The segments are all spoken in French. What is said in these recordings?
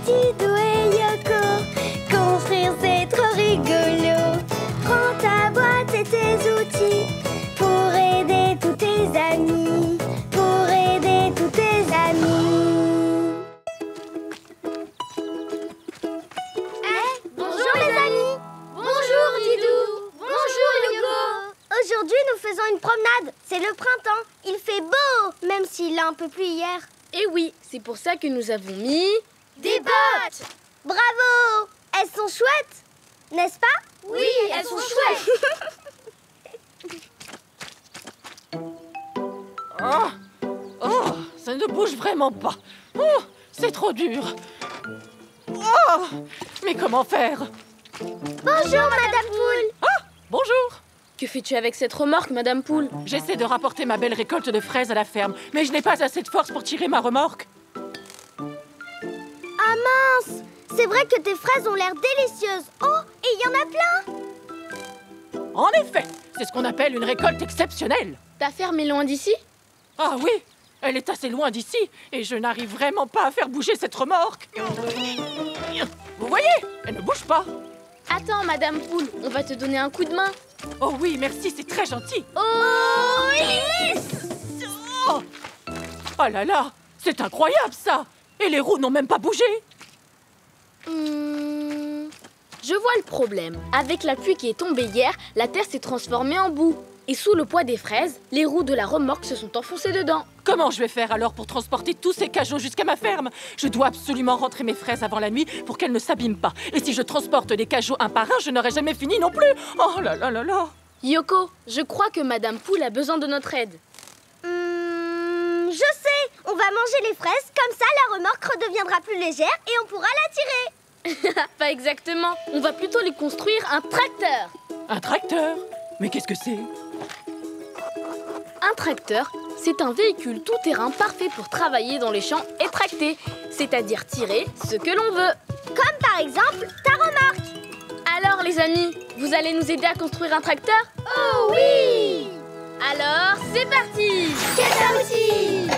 Didou et Yoko. Construire c'est trop rigolo. Prends ta boîte et tes outils pour aider tous tes amis. Pour aider tous tes amis. Bonjour les amis. Bonjour Didou. Bonjour Yoko. Aujourd'hui, nous faisons une promenade. C'est le printemps. Il fait beau, même s'il a un peu plu hier. Et oui, c'est pour ça que nous avons mis... Des bottes! Bravo! Elles sont chouettes, n'est-ce pas? Oui, elles sont chouettes. Oh, ça ne bouge vraiment pas. Oh, c'est trop dur. Oh, mais comment faire? Bonjour, Madame Poule. Ah, bonjour. Que fais-tu avec cette remorque, Madame Poule? J'essaie de rapporter ma belle récolte de fraises à la ferme, mais je n'ai pas assez de force pour tirer ma remorque. Ah mince! C'est vrai que tes fraises ont l'air délicieuses. Oh, et il y en a plein. En effet, c'est ce qu'on appelle une récolte exceptionnelle. Ta ferme est loin d'ici? Ah oui, elle est assez loin d'ici et je n'arrive vraiment pas à faire bouger cette remorque. Vous voyez, elle ne bouge pas. Attends, Madame Poule, on va te donner un coup de main. Oh oui, merci, c'est très gentil. Oh oui! Oh, oh là là, c'est incroyable ça. Et les roues n'ont même pas bougé. Je vois le problème. Avec la pluie qui est tombée hier, la terre s'est transformée en boue. Et sous le poids des fraises, les roues de la remorque se sont enfoncées dedans. Comment je vais faire alors pour transporter tous ces cajots jusqu'à ma ferme? Je dois absolument rentrer mes fraises avant la nuit pour qu'elles ne s'abîment pas. Et si je transporte les cajots un par un, je n'aurai jamais fini non plus. Oh là là là là. Yoko, je crois que Madame Poule a besoin de notre aide. Je sais. On va manger les fraises. Comme ça, la remorque redeviendra plus légère et on pourra la tirer. Pas exactement. On va plutôt lui construire un tracteur. Un tracteur? Mais qu'est-ce que c'est? Un tracteur, c'est un véhicule tout-terrain parfait pour travailler dans les champs et tracter, c'est-à-dire tirer ce que l'on veut. Comme par exemple ta remorque. Alors les amis, vous allez nous aider à construire un tracteur? Oh oui! Alors, c'est parti! Quel outil!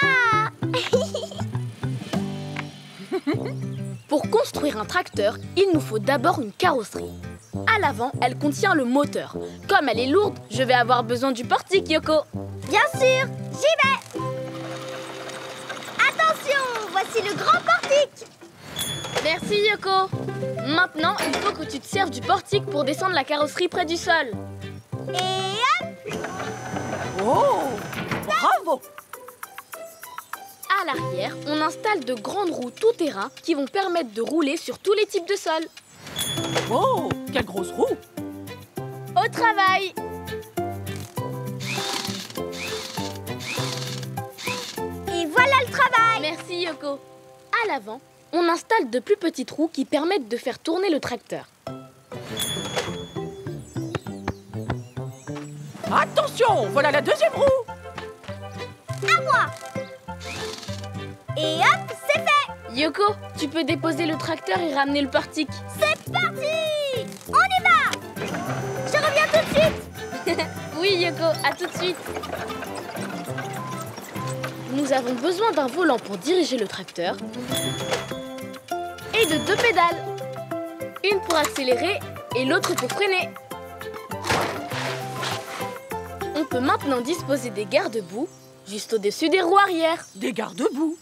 Ah! Pour construire un tracteur, il nous faut d'abord une carrosserie. À l'avant, elle contient le moteur. Comme elle est lourde, je vais avoir besoin du portique, Yoko. Bien sûr, j'y vais! Attention, voici le grand portique! Merci, Yoko. Maintenant, il faut que tu te serves du portique pour descendre la carrosserie près du sol. Et hop! Oh, bravo! À l'arrière, on installe de grandes roues tout-terrain qui vont permettre de rouler sur tous les types de sol. Oh, quelle grosse roue! Au travail! Et voilà le travail! Merci, Yoko. À l'avant, on installe de plus petites roues qui permettent de faire tourner le tracteur. Attention, voilà la deuxième roue! À moi! Et hop, c'est fait! Yoko, tu peux déposer le tracteur et ramener le portique. C'est parti! On y va! Je reviens tout de suite! Oui, Yoko, à tout de suite. Nous avons besoin d'un volant pour diriger le tracteur et de 2 pédales. Une pour accélérer et l'autre pour freiner. On peut maintenant disposer des garde-boue juste au-dessus des roues arrière. Des garde-boue?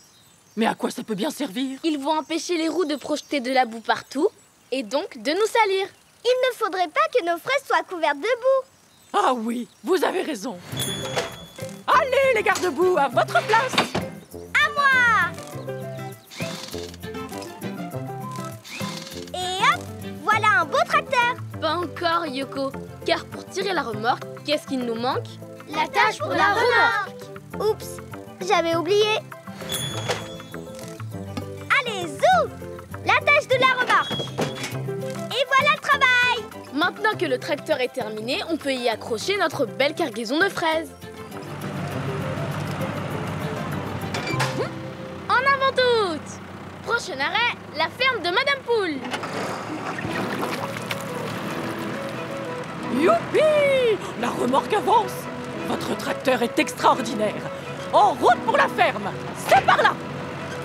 Mais à quoi ça peut bien servir? Ils vont empêcher les roues de projeter de la boue partout et donc de nous salir. Il ne faudrait pas que nos fraises soient couvertes de boue. Ah oui, vous avez raison. Allez, les garde-boue, à votre place! À moi! Et hop, voilà un beau tracteur. Pas encore, Yoko, car pour tirer la remorque, qu'est-ce qu'il nous manque? La tâche pour la remorque. Oups, j'avais oublié. Allez, zou! La tâche de la remorque. Et voilà le travail. Maintenant que le tracteur est terminé, on peut y accrocher notre belle cargaison de fraises. En avant toutes! Prochain arrêt, la ferme de Madame Poule. Youpi! La remorque avance! Votre tracteur est extraordinaire. En route pour la ferme. C'est par là.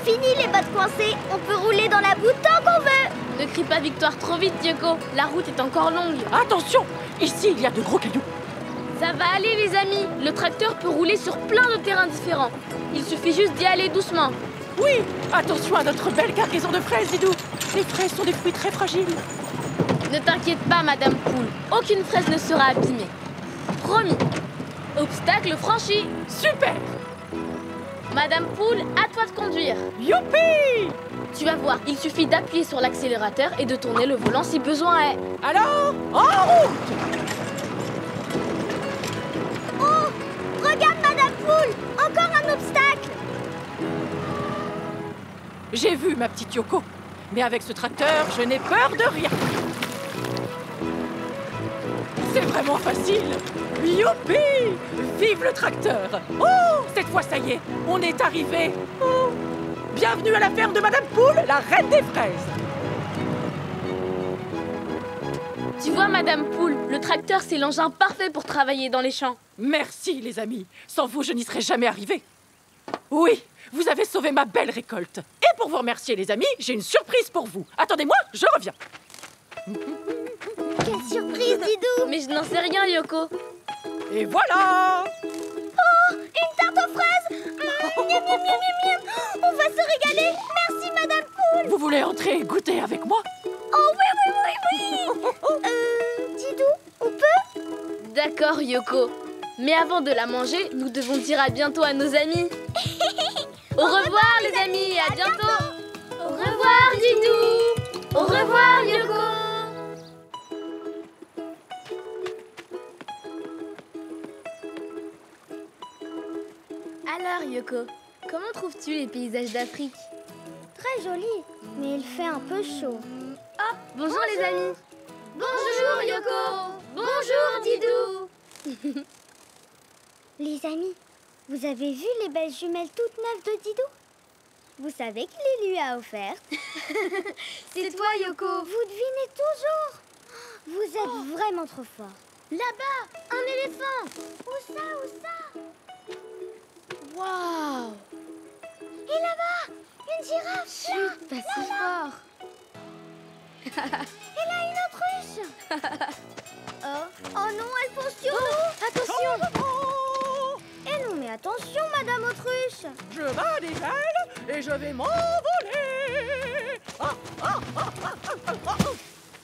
Fini les bottes coincées, on peut rouler dans la boue tant qu'on veut. Ne crie pas victoire trop vite, Yoko. La route est encore longue. Attention, ici il y a de gros cailloux. Ça va aller, les amis. Le tracteur peut rouler sur plein de terrains différents. Il suffit juste d'y aller doucement. Oui, attention à notre belle cargaison de fraises, Didou. Les fraises sont des fruits très fragiles. Ne t'inquiète pas, Madame Poule. Aucune fraise ne sera abîmée. Promis. Obstacle franchi. Super. Madame Poule, à toi de conduire. Youpi! Tu vas voir, il suffit d'appuyer sur l'accélérateur et de tourner le volant si besoin est. Alors, en route! Oh, regarde Madame Poule, encore un obstacle. J'ai vu, ma petite Yoko. Mais avec ce tracteur, je n'ai peur de rien. C'est vraiment facile. Youpi! Vive le tracteur! Oh, cette fois, ça y est, on est arrivé. Oh. Bienvenue à la ferme de Madame Poule, la reine des fraises. Tu vois, Madame Poule, le tracteur, c'est l'engin parfait pour travailler dans les champs. Merci, les amis. Sans vous, je n'y serais jamais arrivée. Oui, vous avez sauvé ma belle récolte. Et pour vous remercier, les amis, j'ai une surprise pour vous. Attendez-moi, je reviens. Quelle surprise, Didou. Mais je n'en sais rien, Yoko. Et voilà! Oh, une tarte aux fraises. Miam, miam, miam, miam, miam. On va se régaler. Merci Madame Poule. Vous voulez entrer et goûter avec moi? Oh oui, oui, oui, oui. Didou, on peut? D'accord, Yoko. Mais avant de la manger, nous devons dire à bientôt à nos amis. Au revoir, les amis, à bientôt. Au revoir, Didou. Au revoir, Yoko. Alors, Yoko, comment trouves-tu les paysages d'Afrique? Très joli, mais il fait un peu chaud. Oh, bonjour les amis. Bonjour, Yoko. Bonjour, Didou. Les amis, vous avez vu les belles jumelles toutes neuves de Didou? Vous savez qu'il les lui a offertes. C'est toi, Yoko. Vous devinez toujours. Vous êtes vraiment trop fort. Là-bas, un éléphant. Où ça? Waouh. Et là-bas, une girafe. Chut, pas si fort. Et là, une autruche. Oh non, elle fonce sur nous. Attention. Eh non, mais attention, Madame Autruche. Je bats des ailes et je vais m'envoler.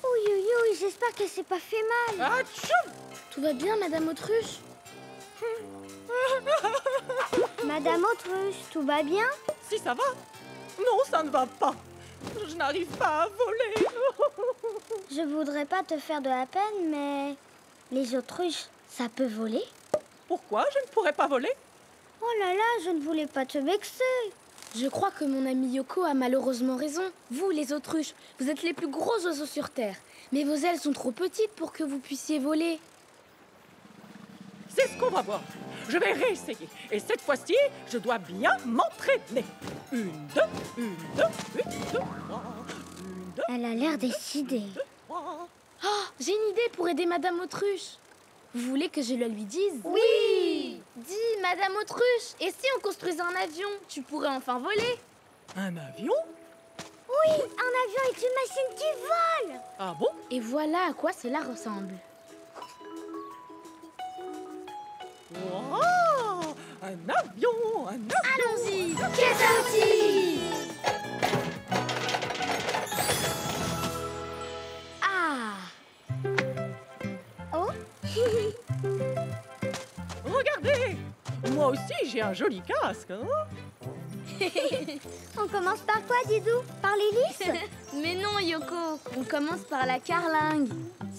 Oui, j'espère qu'elle s'est pas fait mal. Atchoum! Tout va bien, Madame Autruche? Madame Autruche, tout va bien? Si ça va? Non, ça ne va pas. Je n'arrive pas à voler. Je voudrais pas te faire de la peine, mais les autruches, ça peut voler? Pourquoi je ne pourrais pas voler? Oh là là, je ne voulais pas te vexer. Je crois que mon ami Yoko a malheureusement raison. Vous, les autruches, vous êtes les plus gros oiseaux sur Terre. Mais vos ailes sont trop petites pour que vous puissiez voler. C'est ce qu'on va voir. Je vais réessayer. Et cette fois-ci, je dois bien m'entraîner. Une, deux, une, deux, trois. Une, deux, Elle a l'air décidée. trois. Oh, j'ai une idée pour aider Madame Autruche. Vous voulez que je le lui dise? Oui. Dis, Madame Autruche, et si on construisait un avion? Tu pourrais enfin voler. Un avion? Oui, un avion est une machine qui vole. Ah bon? Et voilà à quoi cela ressemble. Wow! Un avion! Un avion! Allons-y. Qu'est-ce que Ah. Oh. Regardez! Moi aussi, j'ai un joli casque, hein? On commence par quoi, Didou? Par l'hélice? Mais non, Yoko, on commence par la carlingue.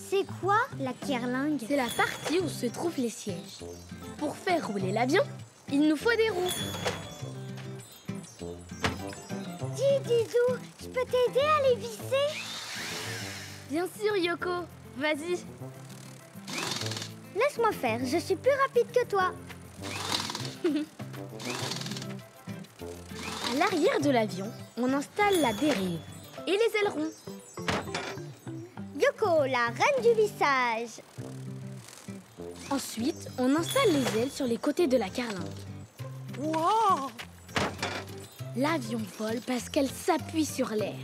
C'est quoi, la carlingue? C'est la partie où se trouvent les sièges. Pour faire rouler l'avion, il nous faut des roues. Dis, Didou, je peux t'aider à les visser? Bien sûr, Yoko. Vas-y. Laisse-moi faire, je suis plus rapide que toi. À l'arrière de l'avion, on installe la dérive et les ailerons. Yoko, la reine du vissage. Ensuite, on installe les ailes sur les côtés de la carlingue. Wow! L'avion vole parce qu'elle s'appuie sur l'air.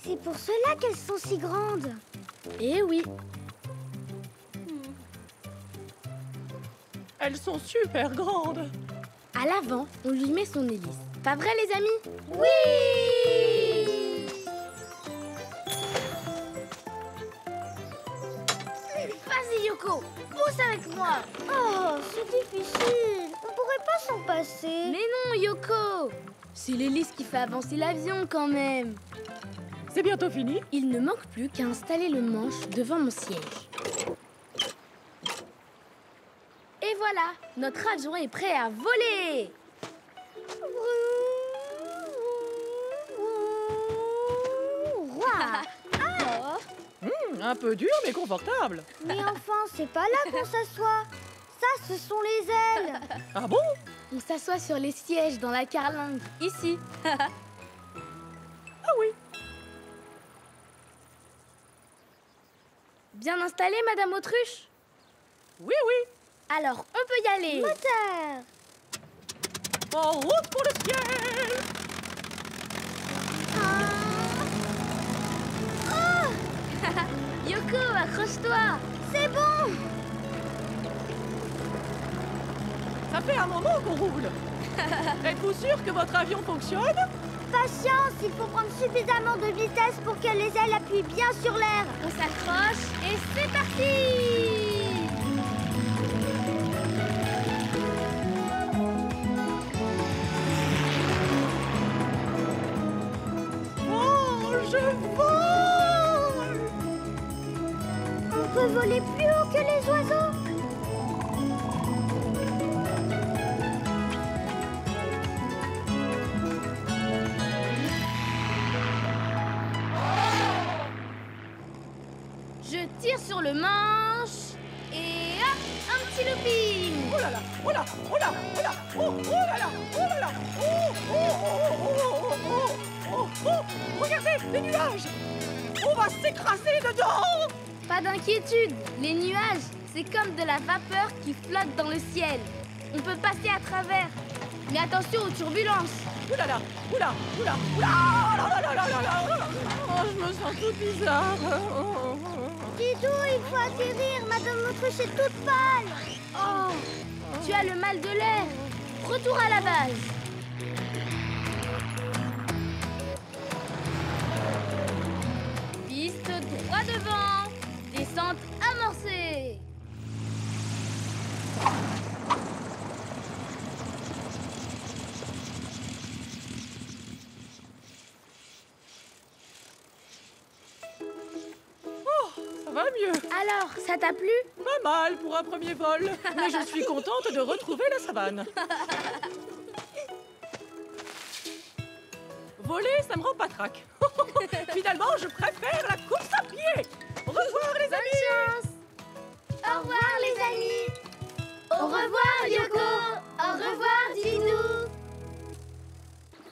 C'est pour cela qu'elles sont si grandes. Eh oui. Elles sont super grandes. À l'avant, on lui met son hélice. Pas vrai, les amis? Oui! Vas-y, Yoko, pousse avec moi. Oh, c'est difficile. On pourrait pas s'en passer. Mais non, Yoko. C'est l'hélice qui fait avancer l'avion quand même. C'est bientôt fini. Il ne manque plus qu'à installer le manche devant mon siège. Et voilà, notre avion est prêt à voler. Un peu dur mais confortable. Mais enfin, c'est pas là qu'on s'assoit. Ça, ce sont les ailes. Ah bon? On s'assoit sur les sièges dans la carlingue, ici. Ah oui. Bien installé, Madame Autruche? Oui, oui. Alors, on peut y aller. Moteur. En route pour le ciel. Yoko, accroche-toi. C'est bon. Ça fait un moment qu'on roule. Êtes-vous sûr que votre avion fonctionne? Patience, il faut prendre suffisamment de vitesse pour que les ailes appuient bien sur l'air. On s'accroche et c'est parti. Oh, je vole! On peut voler plus haut que les oiseaux. Je tire sur le manche et hop, un petit looping. Oh là là, oh là, oh là, oh là, oh, oh là là, oh là là, oh, oh, oh, oh, oh, oh, oh, oh, regardez, les nuages! On va s'écraser dedans! Pas d'inquiétude, les nuages, c'est comme de la vapeur qui flotte dans le ciel. On peut passer à travers, mais attention aux turbulences. Ouh là là, ouh là, ouh là, ouh là, oh là là là là là là. Oh, je me sens toute bizarre. Didou, il faut atterrir. Madame Autruche est toute pâle. Oh, tu as le mal de l'air. Retour à la base. Piste droit devant. Descente amorcée. Ça va mieux. Alors, ça t'a plu? Pas mal pour un premier vol. Mais je suis contente de retrouver la savane. Voler, ça me rend patraque. Finalement, je préfère la course à pied. Au revoir, les amis. Bonne chance. Au revoir, les amis. Au revoir, Yoko. Au revoir, Didou.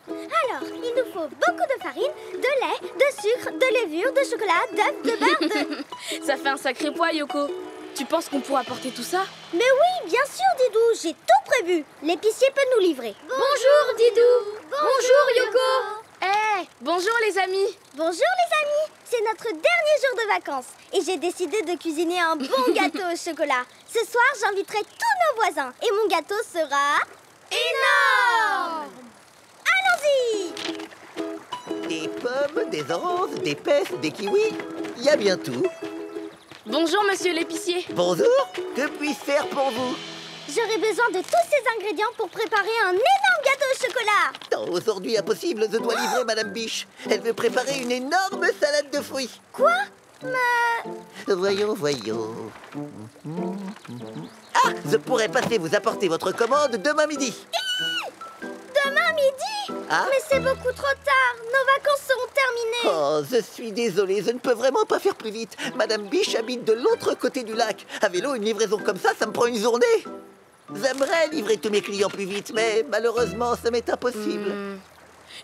Alors, il nous faut beaucoup de farine, de lait, de sucre, de levure, de chocolat, d'œufs, de beurre, de... Ça fait un sacré poids, Yoko. Tu penses qu'on pourra porter tout ça? Mais oui, bien sûr, Didou, j'ai tout prévu. L'épicier peut nous livrer. Bonjour, Didou. Bonjour, Yoko. Eh, bonjour les amis. Bonjour, les amis. C'est notre dernier jour de vacances. Et j'ai décidé de cuisiner un bon gâteau au chocolat. Ce soir, j'inviterai tous nos voisins. Et mon gâteau sera... énorme. Allons-y. Des pommes, des oranges, des pêches, des kiwis. Il y a bien tout. Bonjour, monsieur l'épicier. Bonjour, que puis-je faire pour vous? J'aurai besoin de tous ces ingrédients pour préparer un énorme gâteau au chocolat. Non, aujourd'hui impossible, je dois livrer Madame Biche. Elle veut préparer une énorme salade de fruits. Quoi? Mais... Voyons, voyons. Ah, je pourrais passer vous apporter votre commande demain midi. Demain midi? Ah? Mais c'est beaucoup trop tard. Nos vacances seront terminées. Oh, je suis désolé, je ne peux vraiment pas faire plus vite. Madame Biche habite de l'autre côté du lac. À vélo, une livraison comme ça me prend une journée. J'aimerais livrer tous mes clients plus vite, mais malheureusement, ça m'est impossible.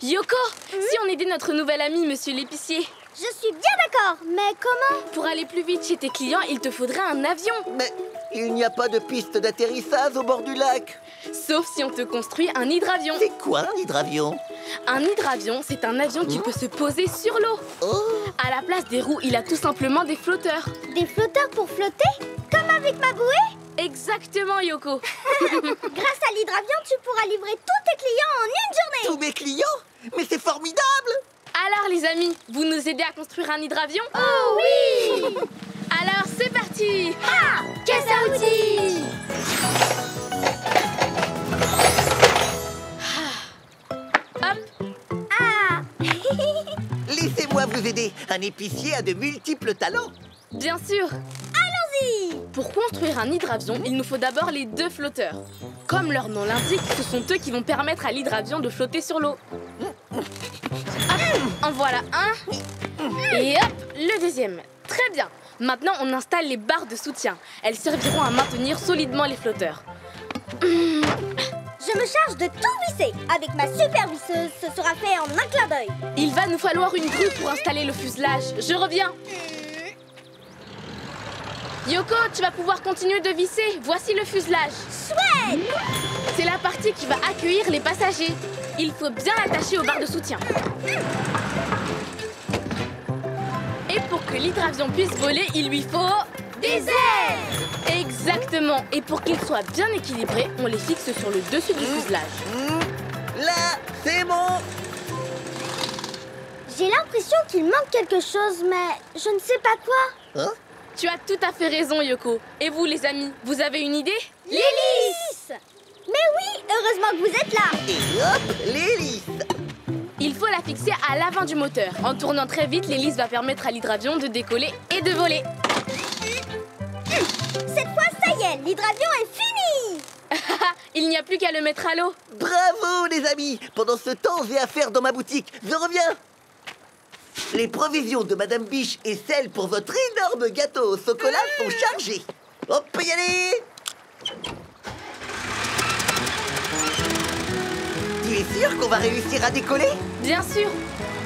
Yoko, si on aidait notre nouvel ami, monsieur l'épicier. Je suis bien d'accord, mais comment? Pour aller plus vite chez tes clients, il te faudrait un avion. Mais Il n'y a pas de piste d'atterrissage au bord du lac. Sauf si on te construit un hydravion. C'est quoi un hydravion? Un hydravion, c'est un avion qui peut se poser sur l'eau. Oh, À la place des roues, il a tout simplement des flotteurs. Des flotteurs pour flotter? Comme avec ma bouée? Exactement, Yoko. Grâce à l'hydravion, tu pourras livrer tous tes clients en une journée. tous mes clients? Mais c'est formidable! Alors, les amis, vous nous aidez à construire un hydravion? Oh oui! Alors, c'est parti! Ah! Caisse à outils! Hop! Ah! Laissez-moi vous aider. Un épicier a de multiples talents. Bien sûr! Allons-y! Pour construire un hydravion, il nous faut d'abord les 2 flotteurs. Comme leur nom l'indique, ce sont eux qui vont permettre à l'hydravion de flotter sur l'eau. Hop, en voilà un. Et hop, le deuxième. Très bien. Maintenant, on installe les barres de soutien. Elles serviront à maintenir solidement les flotteurs. Je me charge de tout visser. Avec ma super visseuse, ce sera fait en un clin d'œil. Il va nous falloir une grue pour installer le fuselage. Je reviens. Yoko, tu vas pouvoir continuer de visser. Voici le fuselage. Chouette! C'est la partie qui va accueillir les passagers. Il faut bien l'attacher aux barres de soutien. Et pour que l'hydravion puisse voler, il lui faut... Des ailes! Exactement. Et pour qu'il soit bien équilibré, on les fixe sur le dessus du fuselage. Là, c'est bon. J'ai l'impression qu'il manque quelque chose, mais je ne sais pas quoi. Hein? Tu as tout à fait raison, Yoko. Et vous, les amis, vous avez une idée? L'hélice! Mais oui, heureusement que vous êtes là. Et hop, l'hélice. Il faut la fixer à l'avant du moteur. En tournant très vite, l'hélice va permettre à l'hydravion de décoller et de voler. Cette fois, ça y est, l'hydravion est fini. Il n'y a plus qu'à le mettre à l'eau. Bravo, les amis. Pendant ce temps, j'ai affaire dans ma boutique. Je reviens. Les provisions de Madame Biche et celles pour votre énorme gâteau au chocolat sont chargées. On peut y aller. Tu es sûr qu'on va réussir à décoller? Bien sûr.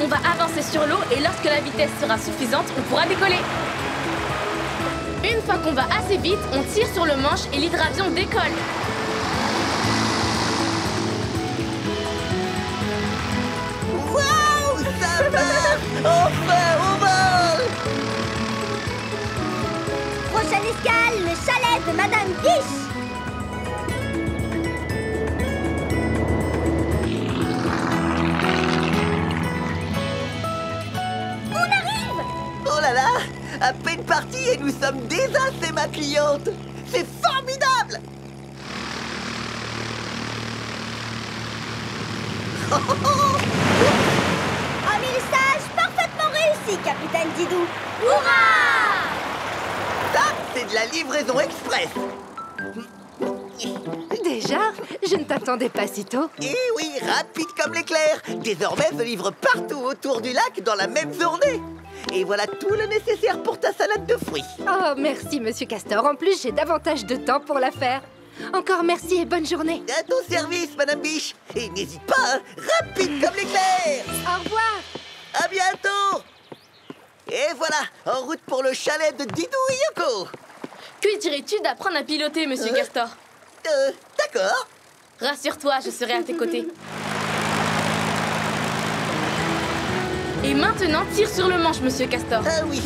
On va avancer sur l'eau et lorsque la vitesse sera suffisante, on pourra décoller. Une fois qu'on va assez vite, on tire sur le manche et l'hydravion décolle. Waouh, ça marche. Enfin, on vole. Prochaine escale, le chalet de Madame Biche. On arrive! Oh là là, à peine parti et nous sommes déjà chez ma cliente. C'est formidable. Oh, oh, oh. Amérissage parfaitement réussi, Capitaine Didou. Hurrah! Ça, c'est de la livraison express. Déjà? Je ne t'attendais pas si tôt. Eh oui, rapide comme l'éclair. Désormais, je livre partout autour du lac dans la même journée. Et voilà tout le nécessaire pour ta salade de fruits. Oh, merci, Monsieur Castor. En plus, j'ai davantage de temps pour la faire. Encore merci et bonne journée. À ton service, Madame Biche. Et n'hésite pas, hein, rapide comme l'éclair. Au revoir. À bientôt. Et voilà, en route pour le chalet de Didou et Yoko. Que dirais-tu d'apprendre à piloter, Monsieur Castor? D'accord. Rassure-toi, je serai à tes côtés. Et maintenant, tire sur le manche, Monsieur Castor. Ah oui.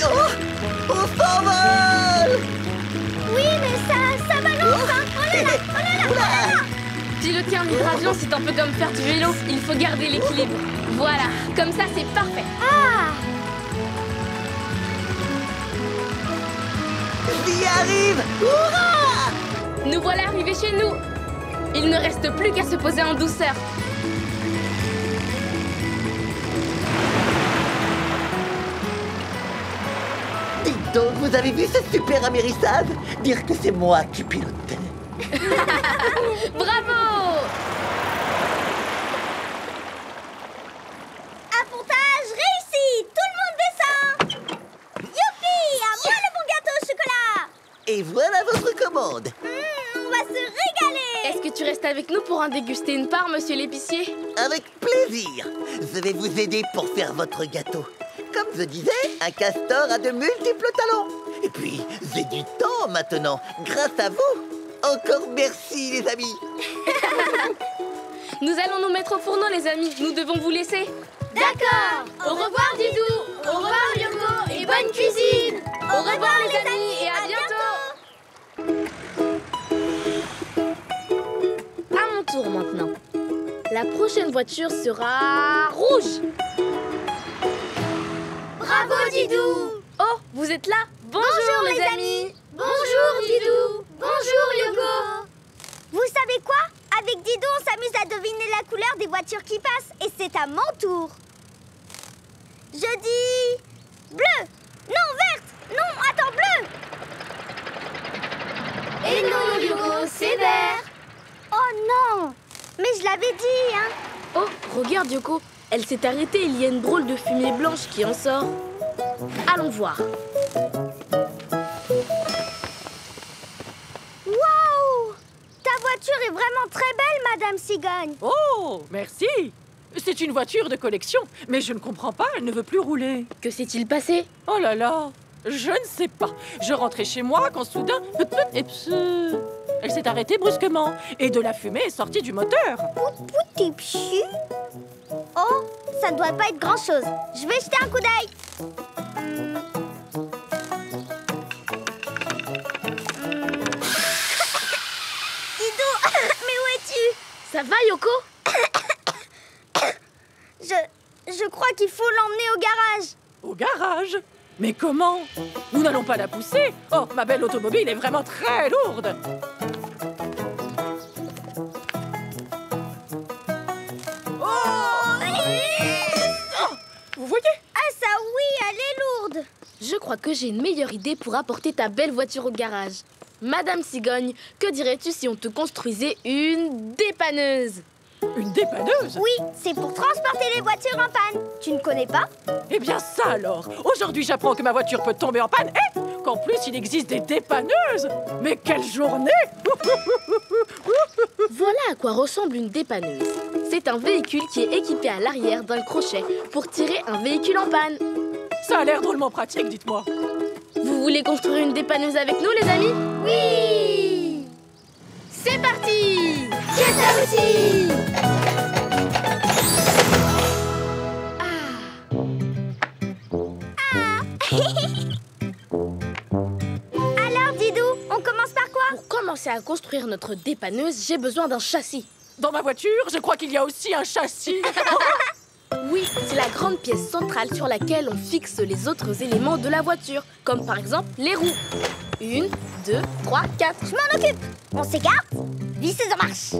Oh, on s'envole. Oui, mais ça balance, hein. Oh là là, oh là là, oh là là. Piloter un hydravion, c'est un peu comme faire du vélo. Il faut garder l'équilibre. Voilà, comme ça, c'est parfait. Ah! J'y arrive. Hurrah! Nous voilà arrivés chez nous. Il ne reste plus qu'à se poser en douceur. Dites donc, vous avez vu ce super amérissage? Dire que c'est moi qui pilotais. Bravo! Appontage réussi! Tout le monde descend! Youpi! À moi le bon gâteau au chocolat! Et voilà votre commande. On va se régaler! Est-ce que tu restes avec nous pour en déguster une part, monsieur l'épicier? Avec plaisir. Je vais vous aider pour faire votre gâteau. Comme je disais, un castor a de multiples talents. Et puis, j'ai du temps roulant maintenant, grâce à vous. Encore merci, les amis. Nous allons nous mettre au fourneau, les amis. Nous devons vous laisser. D'accord. Au revoir, Didou. Au revoir, Yoko. Et bonne cuisine. Au revoir, les amis. Et à bientôt. À mon tour maintenant. La prochaine voiture sera rouge. Bravo, Didou. Oh, vous êtes là? Bonjour, les amis. Bonjour, Didou. Bonjour, Yoko. Vous savez quoi? Avec Didou, on s'amuse à deviner la couleur des voitures qui passent. Et c'est à mon tour. Je dis... bleu. Non, verte. Non, attends, bleu. Et non, Yoko, c'est vert. Oh non. Mais je l'avais dit, hein. Oh, regarde, Yoko. Elle s'est arrêtée. Il y a une drôle de fumée blanche qui en sort. Allons voir. Waouh! Ta voiture est vraiment très belle, Madame Cigogne. Oh, merci. C'est une voiture de collection, mais je ne comprends pas, elle ne veut plus rouler. Que s'est-il passé? Oh là là, je ne sais pas. Je rentrais chez moi quand soudain, et elle s'est arrêtée brusquement et de la fumée est sortie du moteur. Pouti pchu. Oh, ça ne doit pas être grand-chose. Je vais jeter un coup d'œil. Didou, mais où es-tu? Ça va, Yoko? Je crois qu'il faut l'emmener au garage. Au garage? Mais comment? Nous n'allons pas la pousser. Oh, ma belle automobile est vraiment très lourde. Vous voyez? Ah ça oui, elle est lourde. Je crois que j'ai une meilleure idée pour apporter ta belle voiture au garage. Madame Cigogne, que dirais-tu si on te construisait une dépanneuse? Une dépanneuse? Oui, c'est pour transporter les voitures en panne. Tu ne connais pas? Eh bien ça alors! Aujourd'hui j'apprends que ma voiture peut tomber en panne et qu'en plus il existe des dépanneuses! Mais quelle journée! Voilà à quoi ressemble une dépanneuse. C'est un véhicule qui est équipé à l'arrière d'un crochet pour tirer un véhicule en panne. Ça a l'air drôlement pratique, dites-moi. Vous voulez construire une dépanneuse avec nous, les amis? Oui. C'est parti! Pièce à outils. Alors, Didou, on commence par quoi? Pour commencer à construire notre dépanneuse, j'ai besoin d'un châssis. Dans ma voiture, je crois qu'il y a aussi un châssis. Oui, c'est la grande pièce centrale sur laquelle on fixe les autres éléments de la voiture, comme par exemple les roues. 1, 2, 3, 4. Je m'en occupe. On s'écarte. Visseuse en marche.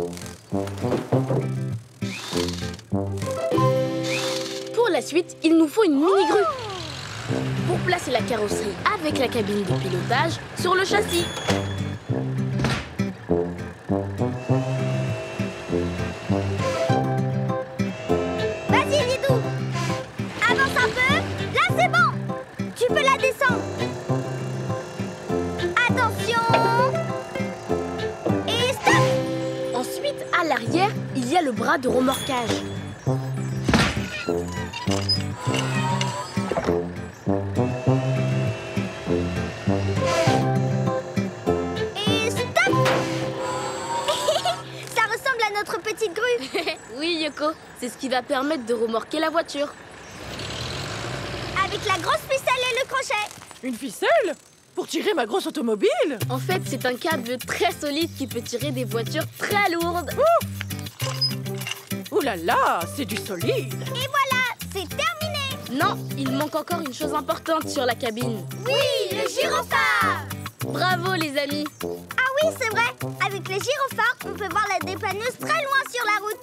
Pour la suite, il nous faut une mini-grue pour placer la carrosserie avec la cabine de pilotage sur le châssis. Vas-y, Didou. Avance un peu. Là, c'est bon. Tu peux la descendre. Attention. Et stop. Ensuite, à l'arrière, il y a le bras de remorquage. Et stop. Ça ressemble à notre petite grue. Oui, Yoko, c'est ce qui va permettre de remorquer la voiture. Avec la grosse ficelle et le crochet. Une ficelle? Pour tirer ma grosse automobile? En fait, c'est un câble très solide qui peut tirer des voitures très lourdes. Ouh là là, c'est du solide. Et voilà, c'est terminé. Non, il manque encore une chose importante sur la cabine. Oui, le gyrophare. Bravo, les amis. Ah oui, c'est vrai. Avec les gyrophares, on peut voir la dépanneuse très loin sur la route.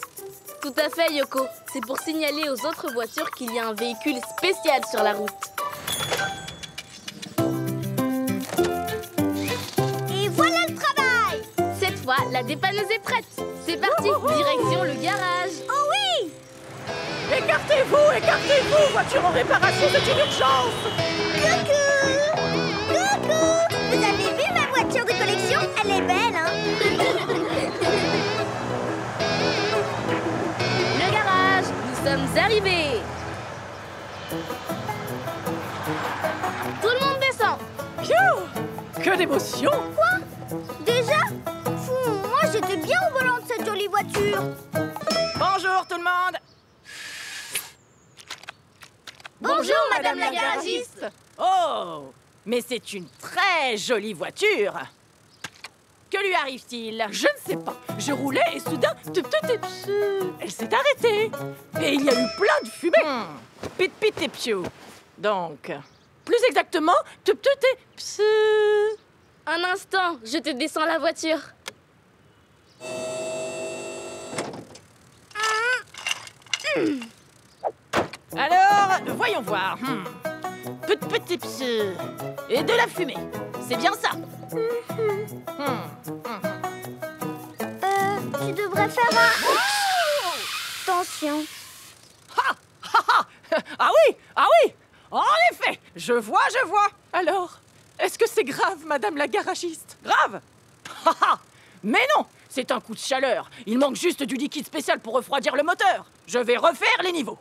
Tout à fait, Yoko. C'est pour signaler aux autres voitures qu'il y a un véhicule spécial sur la route. Et voilà le travail. Cette fois, la dépanneuse est prête. C'est parti, direction le garage. Oh oui. Écartez-vous, écartez-vous! Voiture en réparation, c'est une urgence! Coucou. Coucou. Vous avez vu ma voiture de collection? Elle est belle, hein? Le garage, nous sommes arrivés. Tout le monde descend. Phew! Que d'émotion. Déjà? Fou, moi j'étais bien au volant de cette jolie voiture. Bonjour tout le monde. Bonjour, Madame la garagiste. Oh, mais c'est une très jolie voiture. Que lui arrive-t-il? Je ne sais pas. Je roulais et soudain, elle s'est arrêtée. Et il y a eu plein de fumée. Pit pit et piou. Donc, plus exactement, Un instant, je te descends la voiture. Alors, voyons voir. Petit pseu. Et de la fumée. C'est bien ça. Tu devrais faire un... Attention. Ah oui, en effet, je vois. Alors, est-ce que c'est grave, Madame la garagiste? Grave? Mais non, c'est un coup de chaleur. Il manque juste du liquide spécial pour refroidir le moteur. Je vais refaire les niveaux.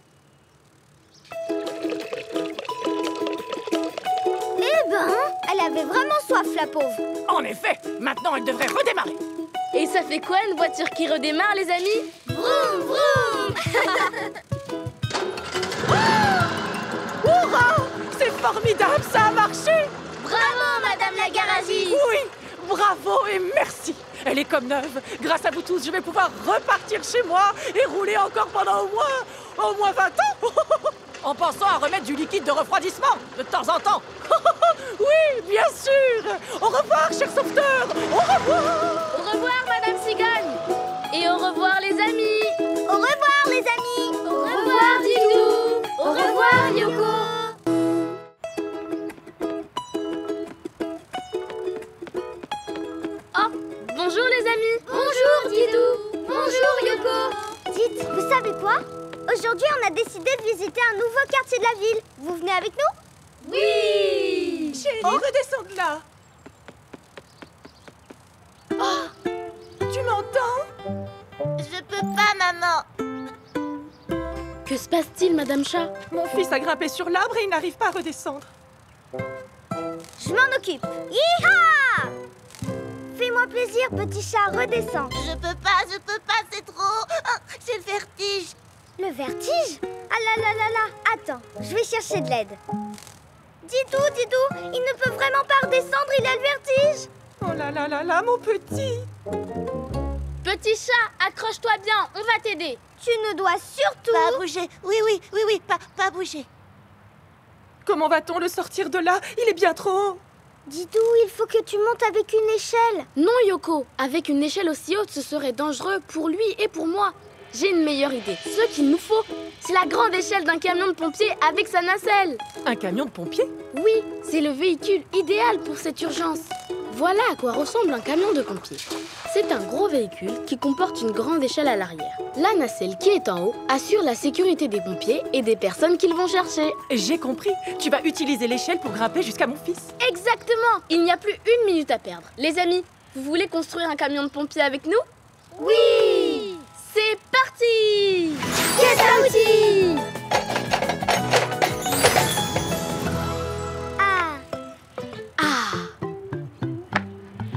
Eh ben, elle avait vraiment soif, la pauvre. En effet, maintenant elle devrait redémarrer. Et ça fait quoi une voiture qui redémarre, les amis? Vroom, vroom. Hurrah! C'est formidable, ça a marché! Bravo, Madame la garagiste. Oui, bravo et merci. Elle est comme neuve. Grâce à vous tous, je vais pouvoir repartir chez moi et rouler encore pendant au moins 20 ans. En pensant à remettre du liquide de refroidissement de temps en temps. Oui, bien sûr. Au revoir, chers sauveteurs. Au revoir. Au revoir, Madame Cigogne. Et au revoir, les amis. Au revoir, les amis. Au revoir, Didou. Au revoir, Yoko. Oh, bonjour, les amis. Bonjour, Didou. Bonjour, Yoko. Dites, vous savez quoi? Aujourd'hui, on a décidé de visiter un nouveau quartier de la ville. Vous venez avec nous? Oui. Chérie, redescends de là. Oh, tu m'entends? Je peux pas, maman. Que se passe-t-il, Madame Chat? Mon fils a grimpé sur l'arbre et il n'arrive pas à redescendre. Je m'en occupe. Hi-ha! Fais-moi plaisir, petit chat, redescends. Je peux pas, c'est trop. J'ai le vertige. Le vertige? Ah là là là là. Attends, je vais chercher de l'aide. Didou, il ne peut vraiment pas redescendre, il a le vertige. Oh là là là là, mon petit. Petit chat, accroche-toi bien, on va t'aider. Tu ne dois surtout... Pas bouger. Oui, pas bouger. Comment va-t-on le sortir de là? Il est bien trop haut. Didou, il faut que tu montes avec une échelle. Non, Yoko, avec une échelle aussi haute, ce serait dangereux pour lui et pour moi. J'ai une meilleure idée. Ce qu'il nous faut, c'est la grande échelle d'un camion de pompier avec sa nacelle. Un camion de pompier? Oui, c'est le véhicule idéal pour cette urgence. Voilà à quoi ressemble un camion de pompier. C'est un gros véhicule qui comporte une grande échelle à l'arrière. La nacelle qui est en haut assure la sécurité des pompiers et des personnes qu'ils vont chercher. J'ai compris. Tu vas utiliser l'échelle pour grimper jusqu'à mon fils. Exactement. Il n'y a plus une minute à perdre. Les amis, vous voulez construire un camion de pompier avec nous? Oui! C'est parti! Caisse à outils!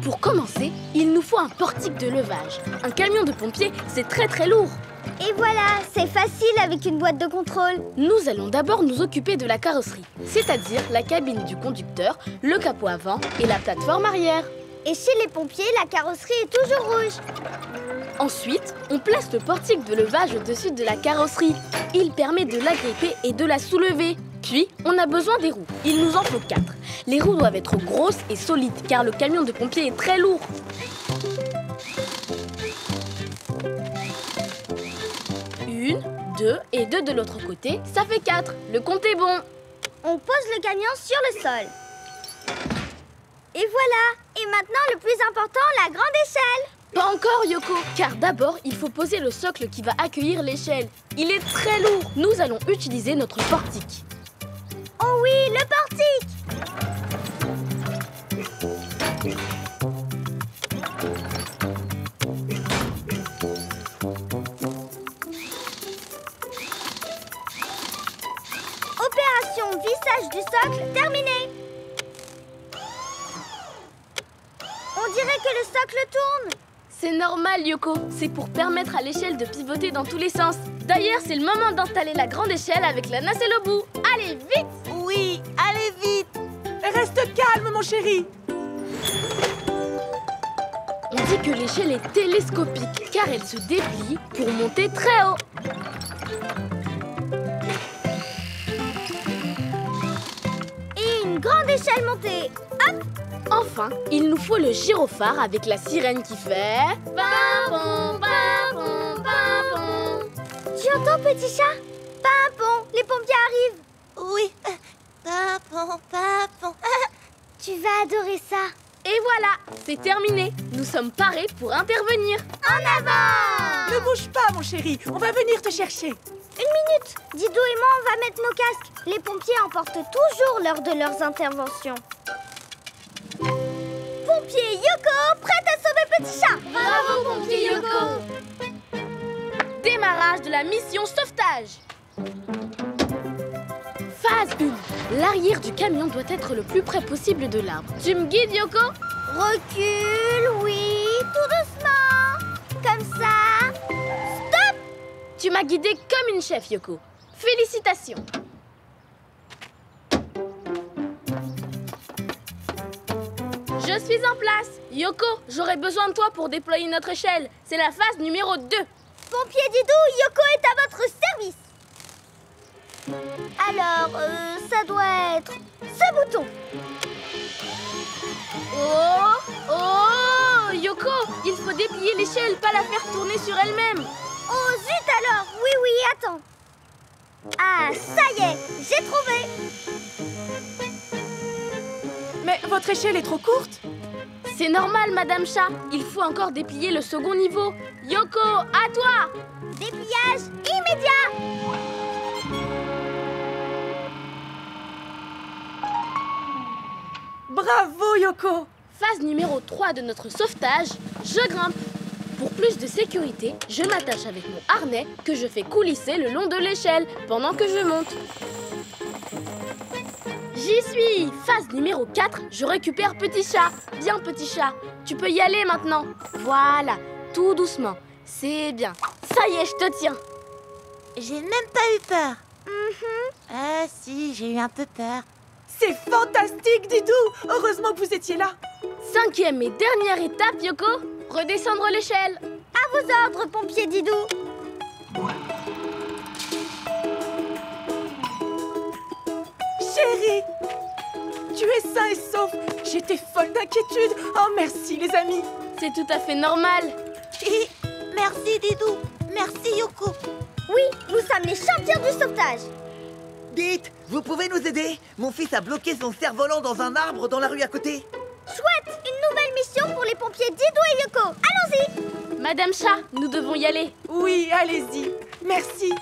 Pour commencer, il nous faut un portique de levage. Un camion de pompier, c'est très très lourd. Et voilà, c'est facile avec une boîte de contrôle. Nous allons d'abord nous occuper de la carrosserie, c'est-à-dire la cabine du conducteur, le capot avant et la plateforme arrière. Et chez les pompiers, la carrosserie est toujours rouge. Ensuite, on place le portique de levage au-dessus de la carrosserie. Il permet de l'agripper et de la soulever. Puis, on a besoin des roues. Il nous en faut 4. Les roues doivent être grosses et solides car le camion de pompier est très lourd. Une, 2 et 2 de l'autre côté, ça fait 4. Le compte est bon. On pose le camion sur le sol. Et voilà. Et maintenant, le plus important, la grande échelle. Pas encore, Yoko, car d'abord, il faut poser le socle qui va accueillir l'échelle. Il est très lourd. Nous allons utiliser notre portique. Oh oui, le portique! Opération vissage du socle terminée. l'obstacle tourne. C'est normal, Yoko. C'est pour permettre à l'échelle de pivoter dans tous les sens. D'ailleurs, c'est le moment d'installer la grande échelle avec la nacelle au bout. Allez, vite! Oui, allez vite. Reste calme, mon chéri. On dit que l'échelle est télescopique car elle se déplie pour monter très haut. Et une grande échelle montée. Hop! Enfin, il nous faut le gyrophare avec la sirène qui fait... Pimpon, pimpon, pimpon. Tu entends, petit chat? Pimpon, les pompiers arrivent. Oui. Papon, papon. Tu vas adorer ça. Et voilà, c'est terminé. Nous sommes parés pour intervenir. En avant! Ne bouge pas, mon chéri. On va venir te chercher. Une minute. Didou et moi, on va mettre nos casques. Les pompiers en portent toujours lors de leurs interventions. Pompier Yoko, prête à sauver petit chat. Bravo, pompier Yoko. Démarrage de la mission sauvetage. Phase 1. L'arrière du camion doit être le plus près possible de l'arbre. Tu me guides, Yoko? Recule, oui, tout doucement. Comme ça. Stop! Tu m'as guidée comme une chef, Yoko. Félicitations. Je suis en place. Yoko, j'aurai besoin de toi pour déployer notre échelle. C'est la phase numéro 2. Pompier Didou, Yoko est à votre service. Alors, ça doit être ce bouton. Oh, Yoko, il faut déplier l'échelle, pas la faire tourner sur elle-même. Oh zut alors. Oui, attends. Ah, ça y est, j'ai trouvé. Mais votre échelle est trop courte. C'est normal, Madame Chat. Il faut encore déplier le second niveau. Yoko, à toi! Dépliage immédiat. Bravo, Yoko. Phase numéro 3 de notre sauvetage, je grimpe. Pour plus de sécurité, je m'attache avec mon harnais que je fais coulisser le long de l'échelle pendant que je monte. J'y suis! Phase numéro 4, je récupère Petit Chat. Bien, Petit Chat, tu peux y aller maintenant. Voilà, tout doucement. C'est bien. Ça y est, je te tiens. J'ai même pas eu peur. Ah si, j'ai eu un peu peur. C'est fantastique, Didou. Heureusement que vous étiez là. 5e et dernière étape, Yoko, redescendre l'échelle. À vos ordres, pompier Didou. Chérie, tu es sain et sauf. J'étais folle d'inquiétude. Oh, merci, les amis. C'est tout à fait normal. Et merci Didou. Merci Yoko. Oui, nous sommes les champions du sauvetage. Dites, vous pouvez nous aider? Mon fils a bloqué son cerf-volant dans un arbre dans la rue à côté. Chouette, une nouvelle mission pour les pompiers Didou et Yoko. Allons-y. Madame Chat, nous devons y aller. Oui, allez-y. Merci.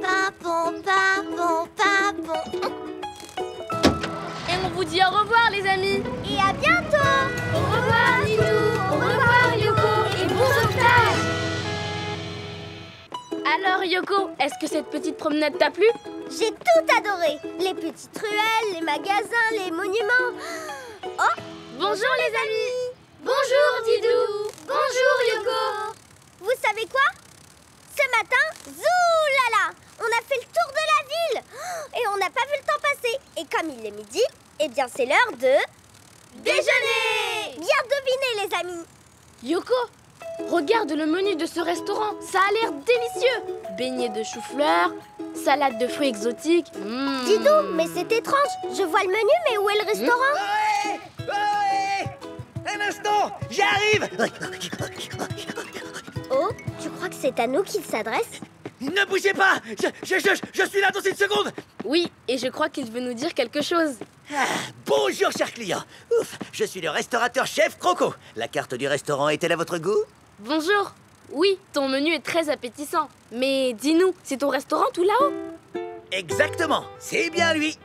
Papon, papon, papon. Et on vous dit au revoir, les amis. Et à bientôt. Au revoir, Didou. Au revoir, Yoko. Et bon sauvetage. Alors, Yoko, est-ce que cette petite promenade t'a plu? J'ai tout adoré. Les petites ruelles, les magasins, les monuments. Oh, Bonjour, les amis. Bonjour, Didou. Bonjour, Yoko. vous savez quoi? Ce matin, zoulala, on a fait le tour de la ville. Et on n'a pas vu le temps passer. Et comme il est midi, eh bien c'est l'heure de... déjeuner. Bien deviné, les amis. Yoko, regarde le menu de ce restaurant. Ça a l'air délicieux. Beignets de chou-fleur, salade de fruits exotiques. Didou, mais c'est étrange. Je vois le menu, mais où est le restaurant? Ouais, ouais. Un instant, j'arrive. Oh, tu crois que c'est à nous qu'il s'adresse? Ne bougez pas. Je suis là dans une seconde. Oui, et je crois qu'il veut nous dire quelque chose. Ah, bonjour, chers clients. Ouf, je suis le restaurateur chef Croco. La carte du restaurant est-elle à votre goût? Bonjour. Oui, ton menu est très appétissant. Mais dis-nous, c'est ton restaurant tout là-haut? Exactement, c'est bien lui.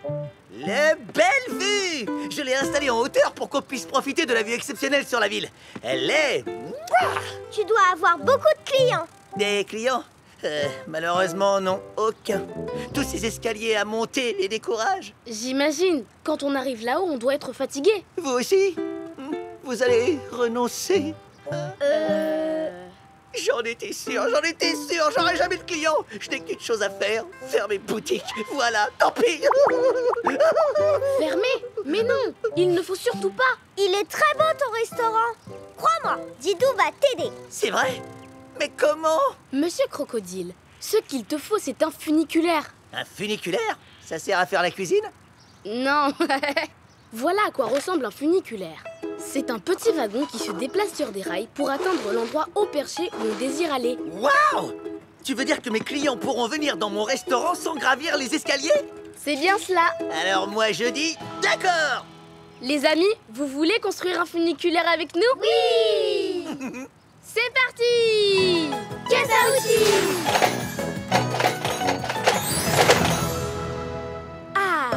La belle vue. Je l'ai installé en hauteur pour qu'on puisse profiter de la vue exceptionnelle sur la ville. Elle est... Tu dois avoir beaucoup de clients. Des clients? Malheureusement, non, aucun. Tous ces escaliers à monter les découragent. J'imagine. Quand on arrive là-haut, on doit être fatigué. Vous aussi? vous allez renoncer? J'en étais sûr, j'aurais jamais de clients. Je n'ai qu'une chose à faire, fermer boutique. Voilà, tant pis. Fermé? Mais non, il ne faut surtout pas. Il est très beau ton restaurant. Crois-moi, Didou va t'aider. C'est vrai? Mais comment? Monsieur Crocodile, ce qu'il te faut, c'est un funiculaire. Un funiculaire? Ça sert à faire la cuisine? Non. Voilà à quoi ressemble un funiculaire. C'est un petit wagon qui se déplace sur des rails pour atteindre l'endroit haut perché où on désire aller. Waouh! Tu veux dire que mes clients pourront venir dans mon restaurant sans gravir les escaliers? C'est bien cela. Alors moi je dis d'accord! Les amis, vous voulez construire un funiculaire avec nous? Oui. C'est parti! Caisse à outils. Ah!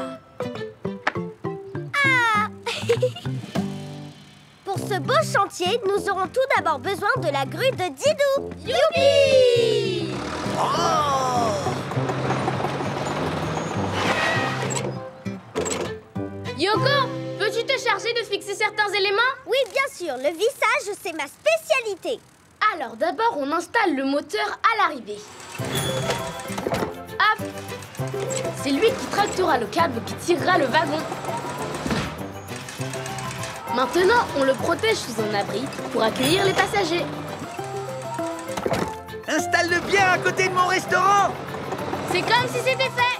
Pour ce beau chantier, nous aurons tout d'abord besoin de la grue de Didou. Youpi! Oh! Yoko, peux-tu te charger de fixer certains éléments? Oui, bien sûr, le vissage, c'est ma spécialité. Alors d'abord, on installe le moteur à l'arrivée. Hop! C'est lui qui tractera le câble qui tirera le wagon. Maintenant, on le protège sous un abri pour accueillir les passagers. Installe-le bien à côté de mon restaurant! C'est comme si c'était fait!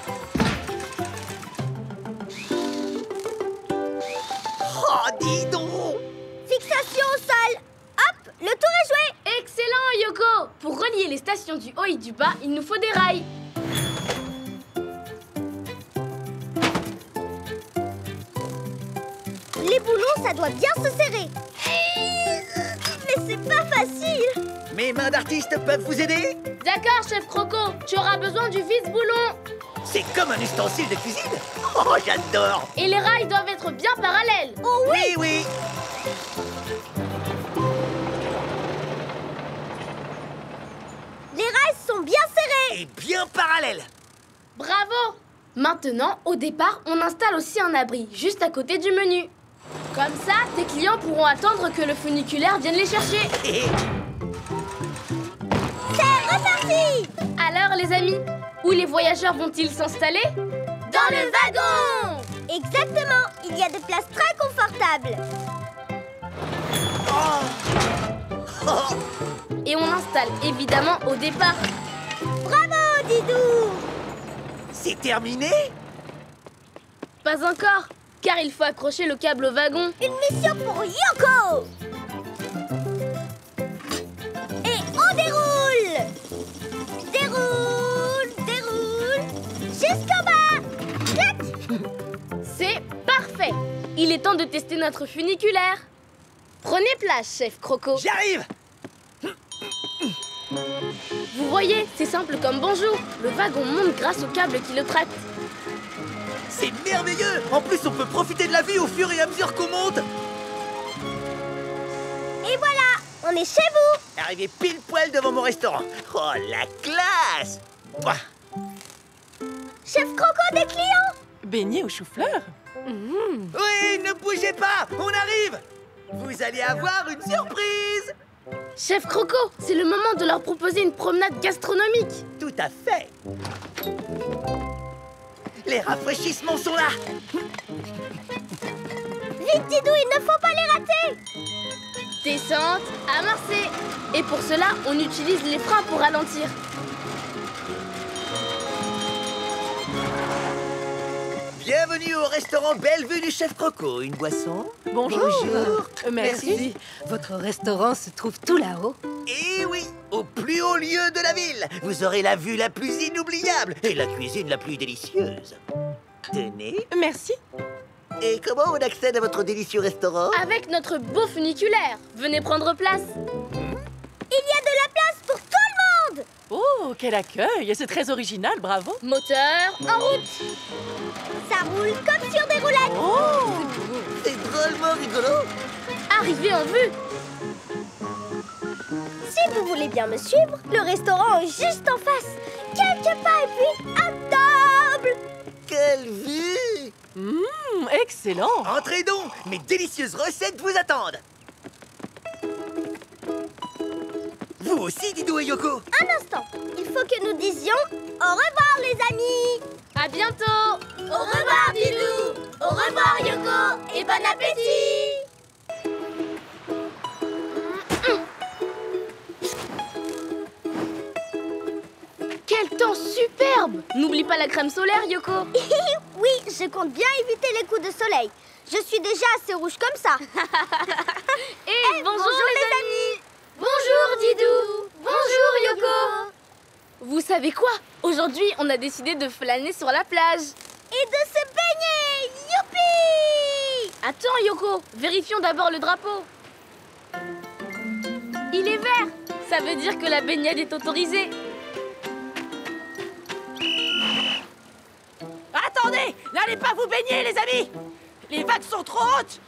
Oh, dis donc! Fixation au sol. Hop, le tour est joué. Excellent, Yoko! Pour relier les stations du haut et du bas, il nous faut des rails. Les boulons, ça doit bien se serrer. Mais c'est pas facile. Mes mains d'artiste peuvent vous aider? D'accord, chef Croco, tu auras besoin du vise-boulon. C'est comme un ustensile de cuisine! Oh, j'adore! Et les rails doivent être bien parallèles. Oh oui. Oui, oui! Les rails sont bien serrés. Et bien parallèle! Bravo! Maintenant, au départ, on installe aussi un abri, juste à côté du menu. Comme ça, tes clients pourront attendre que le funiculaire vienne les chercher. C'est reparti. Alors, les amis, où les voyageurs vont-ils s'installer? Dans le wagon! Exactement. Il y a des places très confortables. Oh! Et on l'installe évidemment au départ. Bravo, Didou. C'est terminé? Pas encore, car il faut accrocher le câble au wagon. Une mission pour Yoko. Et on déroule. Déroule. Jusqu'en bas. Clac. C'est parfait. Il est temps de tester notre funiculaire. Prenez place, chef Croco. J'arrive! Vous voyez, c'est simple comme bonjour. Le wagon monte grâce au câble qui le tracte. C'est merveilleux! En plus, on peut profiter de la vue au fur et à mesure qu'on monte! Et voilà, on est chez vous. Arrivé pile poil devant mon restaurant. Oh, la classe! Ouah. Chef Croco, des clients. Beignet au chou-fleur? Oui, ne bougez pas! On arrive! Vous allez avoir une surprise! Chef Croco, c'est le moment de leur proposer une promenade gastronomique. Tout à fait! Les rafraîchissements sont là! Vite, Didou, il ne faut pas les rater. Descente, amorcer. Et pour cela, on utilise les freins pour ralentir. Bienvenue au restaurant Belle Vue du Chef Croco. Une boisson? Bonjour. Merci. Votre restaurant se trouve tout là-haut. Et oui, au plus haut lieu de la ville. Vous aurez la vue la plus inoubliable et la cuisine la plus délicieuse. Tenez. Merci. Et comment on accède à votre délicieux restaurant? Avec notre beau funiculaire. Venez prendre place. Il y a de la place pour tout le monde. Oh, quel accueil! C'est très original, bravo. Moteur, en route. Ça roule comme sur des roulettes. Oh! C'est drôlement rigolo. Arrivée en vue. Si vous voulez bien me suivre, le restaurant est juste en face. Quelques pas et puis à table. Quelle vue! Excellent! Entrez donc, mes délicieuses recettes vous attendent. aussi, Didou et Yoko. Un instant, il faut que nous disions au revoir les amis. À bientôt. Au revoir Didou. Au revoir Yoko. Et bon appétit. Quel temps superbe! N'oublie pas la crème solaire, Yoko. Oui, je compte bien éviter les coups de soleil. Je suis déjà assez rouge comme ça. Et bonjour les amis. Bonjour Didou. Bonjour Yoko. Vous savez quoi? Aujourd'hui, on a décidé de flâner sur la plage. Et de se baigner. Youpi! Attends, Yoko, vérifions d'abord le drapeau. Il est vert. Ça veut dire que la baignade est autorisée. Attendez! N'allez pas vous baigner, les amis! Les vagues sont trop hautes!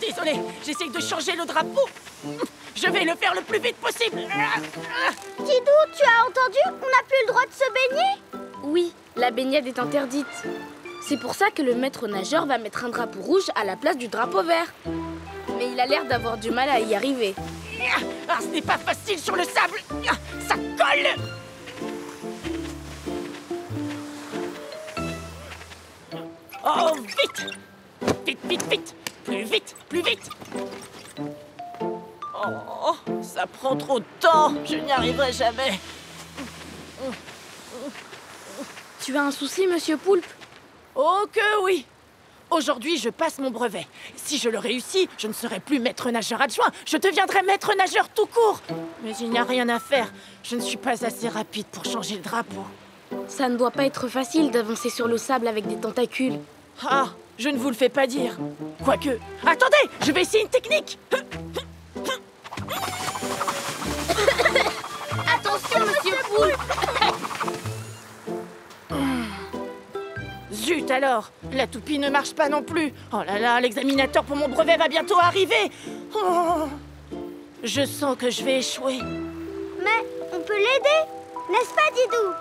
Désolé, j'essaye de changer le drapeau. Je vais le faire le plus vite possible. Didou, tu as entendu? On n'a plus le droit de se baigner? Oui, la baignade est interdite. C'est pour ça que le maître nageur va mettre un drapeau rouge à la place du drapeau vert. Mais il a l'air d'avoir du mal à y arriver. Ah, ce n'est pas facile sur le sable. Ça colle. Oh, vite! Vite, vite, vite! Plus vite, plus vite! Oh, ça prend trop de temps. Je n'y arriverai jamais. Tu as un souci, Monsieur Poulpe? Oh que oui! Aujourd'hui, je passe mon brevet. Si je le réussis, je ne serai plus maître nageur adjoint. Je deviendrai maître nageur tout court. Mais il n'y a rien à faire. Je ne suis pas assez rapide pour changer le drapeau. Ça ne doit pas être facile d'avancer sur le sable avec des tentacules. Ah, je ne vous le fais pas dire. Quoique... Attendez, je vais essayer une technique. Attention, Monsieur Poulpe! Zut alors, la toupie ne marche pas non plus. Oh là là, l'examinateur pour mon brevet va bientôt arriver. Oh, je sens que je vais échouer. Mais on peut l'aider, n'est-ce pas Didou?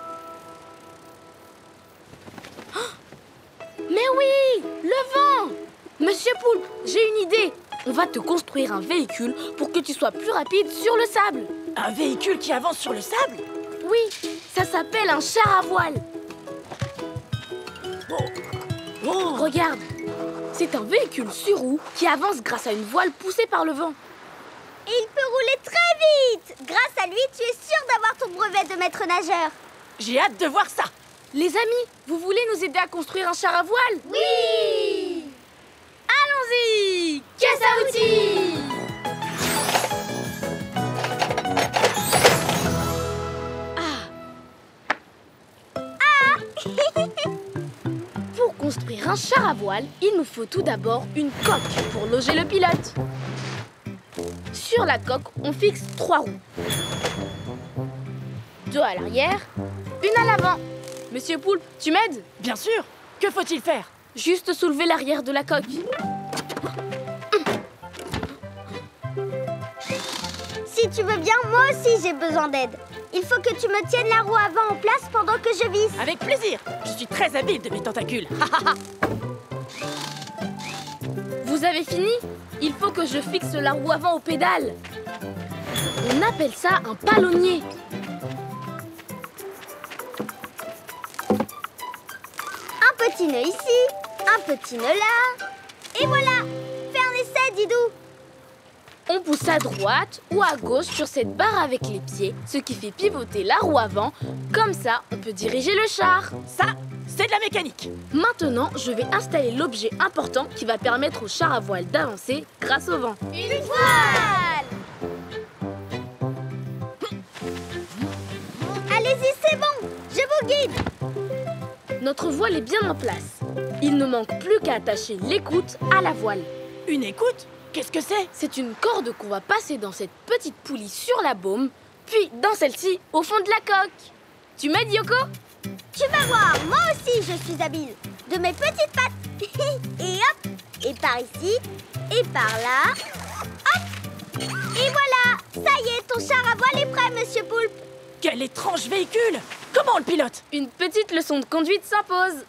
Mais oui! Le vent! Monsieur Poulpe, j'ai une idée. On va te construire un véhicule pour que tu sois plus rapide sur le sable. Un véhicule qui avance sur le sable? Oui, ça s'appelle un char à voile. Oh. Regarde, c'est un véhicule sur roue qui avance grâce à une voile poussée par le vent. Et il peut rouler très vite. Grâce à lui, tu es sûr d'avoir ton brevet de maître nageur. J'ai hâte de voir ça. Les amis, vous voulez nous aider à construire un char à voile? Oui! Allons-y! Caisse à outils! Pour construire un char à voile, il nous faut tout d'abord une coque pour loger le pilote. Sur la coque, on fixe 3 roues. 2 à l'arrière, une à l'avant. Monsieur Poulpe, tu m'aides? Bien sûr. Que faut-il faire? Juste soulever l'arrière de la coque. Si tu veux bien, moi aussi j'ai besoin d'aide. Il faut que tu me tiennes la roue avant en place pendant que je visse. Avec plaisir. Je suis très habile de mes tentacules. Vous avez fini? Il faut que je fixe la roue avant aux pédales. On appelle ça un palonnier. Un petit nœud ici, un petit nœud là. Et voilà! Fais un essai, Didou. On pousse à droite ou à gauche sur cette barre avec les pieds, ce qui fait pivoter la roue avant. Comme ça, on peut diriger le char. Ça, c'est de la mécanique. Maintenant, je vais installer l'objet important qui va permettre au char à voile d'avancer grâce au vent. Une voile! Allez-y, c'est bon. Je vous guide. Notre voile est bien en place. Il ne manque plus qu'à attacher l'écoute à la voile. Une écoute? Qu'est-ce que c'est? C'est une corde qu'on va passer dans cette petite poulie sur la baume, puis dans celle-ci, au fond de la coque. Tu m'aides, Yoko? Tu vas voir, moi aussi je suis habile. De mes petites pattes. Et hop, et par ici, et par là. Hop, et voilà. Ça y est, ton char à voile est prêt, Monsieur Poulpe. Quel étrange véhicule! Comment on le pilote? Une petite leçon de conduite s'impose.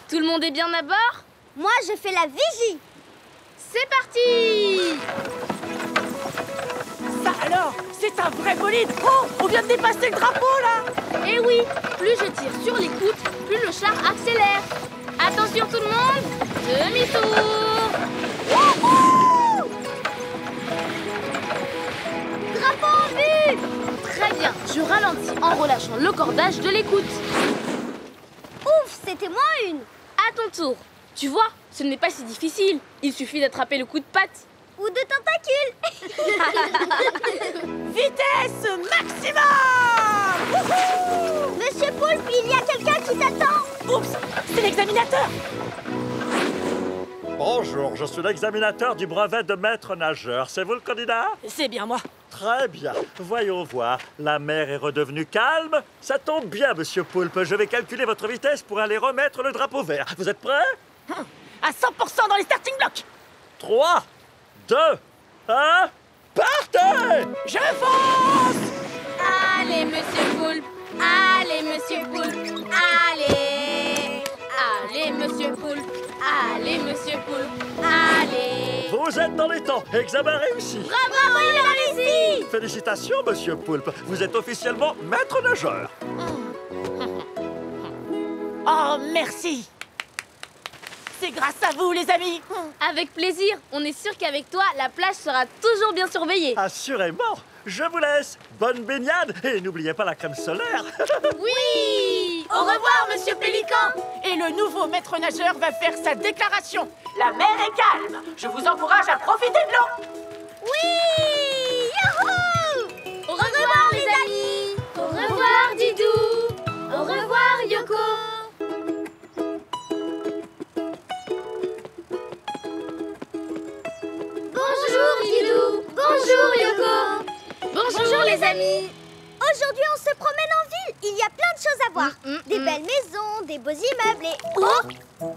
Tout le monde est bien à bord? Moi, je fais la vigie. C'est parti! Ça alors, Castor, c'est un vrai bolide. Oh, on vient de dépasser le drapeau, là. Et oui, plus je tire sur l'écoute, plus le char accélère. Attention tout le monde, demi-tour. Drapeau en vue. Très bien, je ralentis en relâchant le cordage de l'écoute. Ouf, c'était moi une. À ton tour. Tu vois, ce n'est pas si difficile. Il suffit d'attraper le coup de patte. Ou de tentacules. Vitesse maximum. Wouhou! Monsieur Poulpe, il y a quelqu'un qui t'attend. Oups, c'est l'examinateur. Bonjour, je suis l'examinateur du brevet de maître nageur. C'est vous le candidat? C'est bien moi. Très bien. Voyons voir. La mer est redevenue calme. Ça tombe bien, monsieur Poulpe. Je vais calculer votre vitesse pour aller remettre le drapeau vert. Vous êtes prêts? À 100% dans les starting blocks. 3, 2, 1, partez! Je fonce. Allez, monsieur Poulpe. Allez, monsieur Poulpe. Allez. Allez, monsieur Poulpe. Allez, monsieur Poulpe. Allez. Vous êtes dans les temps. Examen réussi. Bravo, il a réussi. Félicitations, monsieur Poulpe. Vous êtes officiellement maître nageur. Oh, merci. C'est grâce à vous, les amis. Avec plaisir. On est sûr qu'avec toi, la plage sera toujours bien surveillée. Assurément. Je vous laisse. Bonne baignade et n'oubliez pas la crème solaire. Oui. Au revoir, monsieur Pélican. Et le nouveau maître nageur va faire sa déclaration. La mer est calme. Je vous encourage à profiter de l'eau. Oui. Youhou. Au revoir, les amis. Au revoir, Didou. Au revoir, Yoko. Bonjour, Didou. Bonjour, Yoko. Bonjour, les amis. Aujourd'hui, on se promène en ville. Il y a plein de choses à voir. Des belles maisons, des beaux immeubles et... Oh,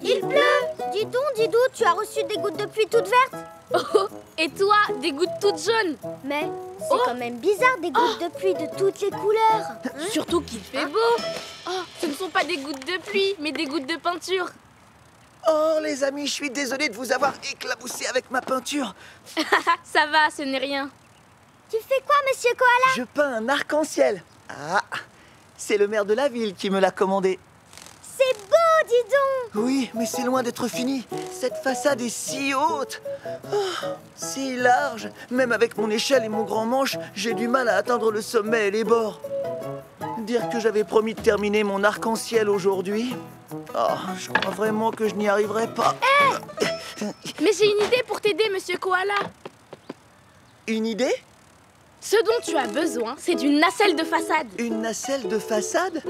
il pleut. Dis donc, Didou, tu as reçu des gouttes de pluie toutes vertes. Oh, et toi, des gouttes toutes jaunes. Mais c'est quand même bizarre, des gouttes de pluie de toutes les couleurs. Surtout qu'il fait beau. Oh, ce ne sont pas des gouttes de pluie, mais des gouttes de peinture. Oh, les amis, je suis désolé de vous avoir éclaboussé avec ma peinture. Ça va, ce n'est rien. Tu fais quoi, monsieur Koala? Je peins un arc-en-ciel. Ah, c'est le maire de la ville qui me l'a commandé. C'est beau, dis donc. Oui, mais c'est loin d'être fini. Cette façade est si haute. Oh, si large. Même avec mon échelle et mon grand manche, j'ai du mal à atteindre le sommet et les bords. Dire que j'avais promis de terminer mon arc-en-ciel aujourd'hui. Oh, je crois vraiment que je n'y arriverai pas. Mais j'ai une idée pour t'aider, monsieur Koala. Une idée? Ce dont tu as besoin, c'est d'une nacelle de façade. Une nacelle de façade?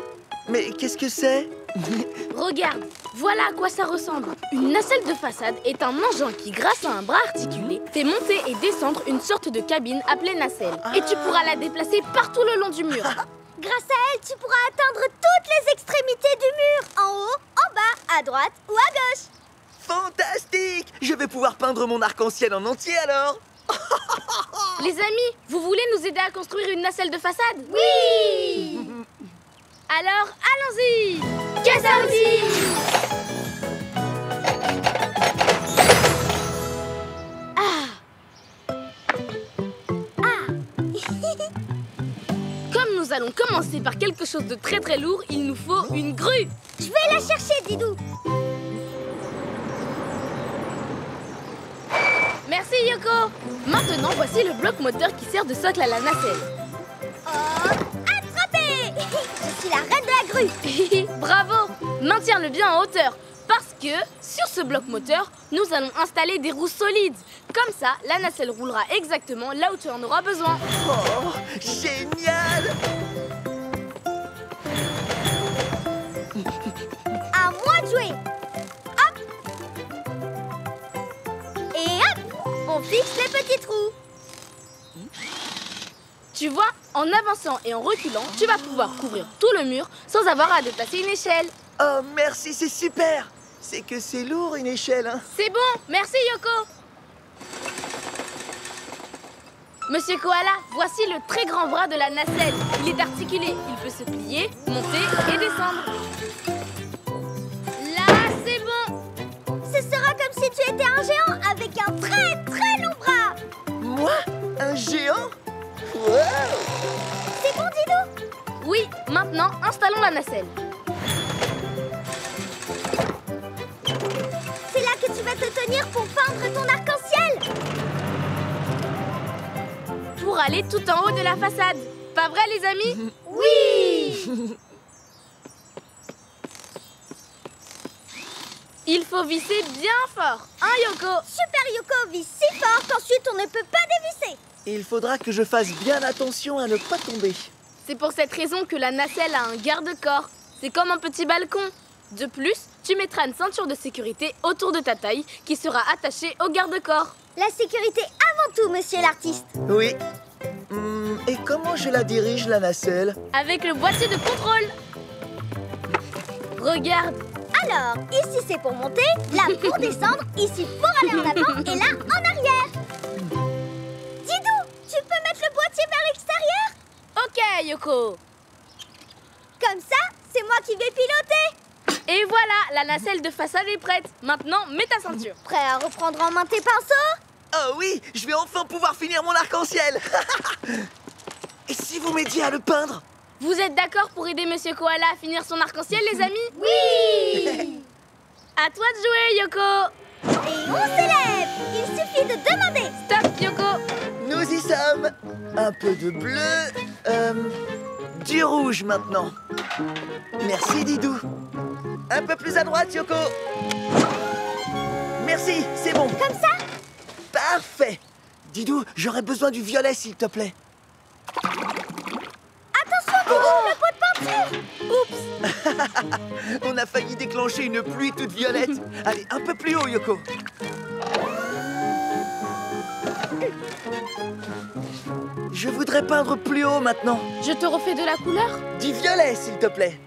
Mais qu'est-ce que c'est? Regarde, voilà à quoi ça ressemble. Une nacelle de façade est un engin qui, grâce à un bras articulé, fait monter et descendre une sorte de cabine appelée nacelle. Et tu pourras la déplacer partout le long du mur. Grâce à elle, tu pourras atteindre toutes les extrémités du mur. En haut, en bas, à droite ou à gauche. Fantastique! Je vais pouvoir peindre mon arc-en-ciel en entier alors. Les amis, vous voulez nous aider à construire une nacelle de façade? Oui. Alors, allons-y! Kazaouzi! Comme nous allons commencer par quelque chose de très très lourd, il nous faut une grue. Je vais la chercher, Didou. Merci Yoko. Maintenant, voici le bloc moteur qui sert de socle à la nacelle. Oh, attrapé. Je suis la reine de la grue. Bravo! Maintiens-le bien en hauteur. Parce que, sur ce bloc moteur, nous allons installer des roues solides. Comme ça, la nacelle roulera exactement là où tu en auras besoin. Oh, génial! À moi de jouer. Hop. Et hop, on fixe les petits trous. Tu vois, en avançant et en reculant, tu vas pouvoir couvrir tout le mur sans avoir à déplacer une échelle. Oh, merci, c'est super! C'est que c'est lourd une échelle, hein? C'est bon, merci Yoko. Monsieur Koala, voici le très grand bras de la nacelle. Il est articulé, il peut se plier, monter et descendre. Là, c'est bon. Ce sera comme si tu étais un géant avec un très très long bras. Moi? Un géant? Wow. C'est bon, Didou? Oui, maintenant, installons la nacelle. C'est là que tu vas te tenir pour peindre ton arc-en-ciel. Pour aller tout en haut de la façade. Pas vrai, les amis? Oui. Il faut visser bien fort. Hein, Yoko? Super Yoko vise si fort qu'ensuite on ne peut pas dévisser. Il faudra que je fasse bien attention à ne pas tomber. C'est pour cette raison que la nacelle a un garde-corps. C'est comme un petit balcon. De plus, tu mettras une ceinture de sécurité autour de ta taille qui sera attachée au garde-corps. La sécurité avant tout, monsieur l'artiste. Oui. Et comment je la dirige, la nacelle? Avec le boîtier de contrôle. Regarde. Alors, ici c'est pour monter, là pour descendre, ici pour aller en avant et là en arrière. Didou, tu peux mettre le boîtier vers l'extérieur? Ok, Yoko. Comme ça, c'est moi qui vais piloter. Et voilà, la nacelle de façade est prête. Maintenant, mets ta ceinture. Prêt à reprendre en main tes pinceaux? Oh oui, je vais enfin pouvoir finir mon arc-en-ciel. Et si vous m'aidiez à le peindre? Vous êtes d'accord pour aider Monsieur Koala à finir son arc-en-ciel, les amis? Oui. À toi de jouer, Yoko. Et on s'élève. Il suffit de demander. Stop, Yoko. Nous y sommes. Un peu de bleu. Du rouge maintenant. Merci, Didou. Un peu plus à droite, Yoko. Merci, c'est bon. Comme ça? Parfait. Didou, j'aurais besoin du violet, s'il te plaît. Attention, Didou, le pot de peinture. Oups. On a failli déclencher une pluie toute violette. Allez, un peu plus haut, Yoko. Je voudrais peindre plus haut maintenant. Je te refais de la couleur? Du violet, s'il te plaît.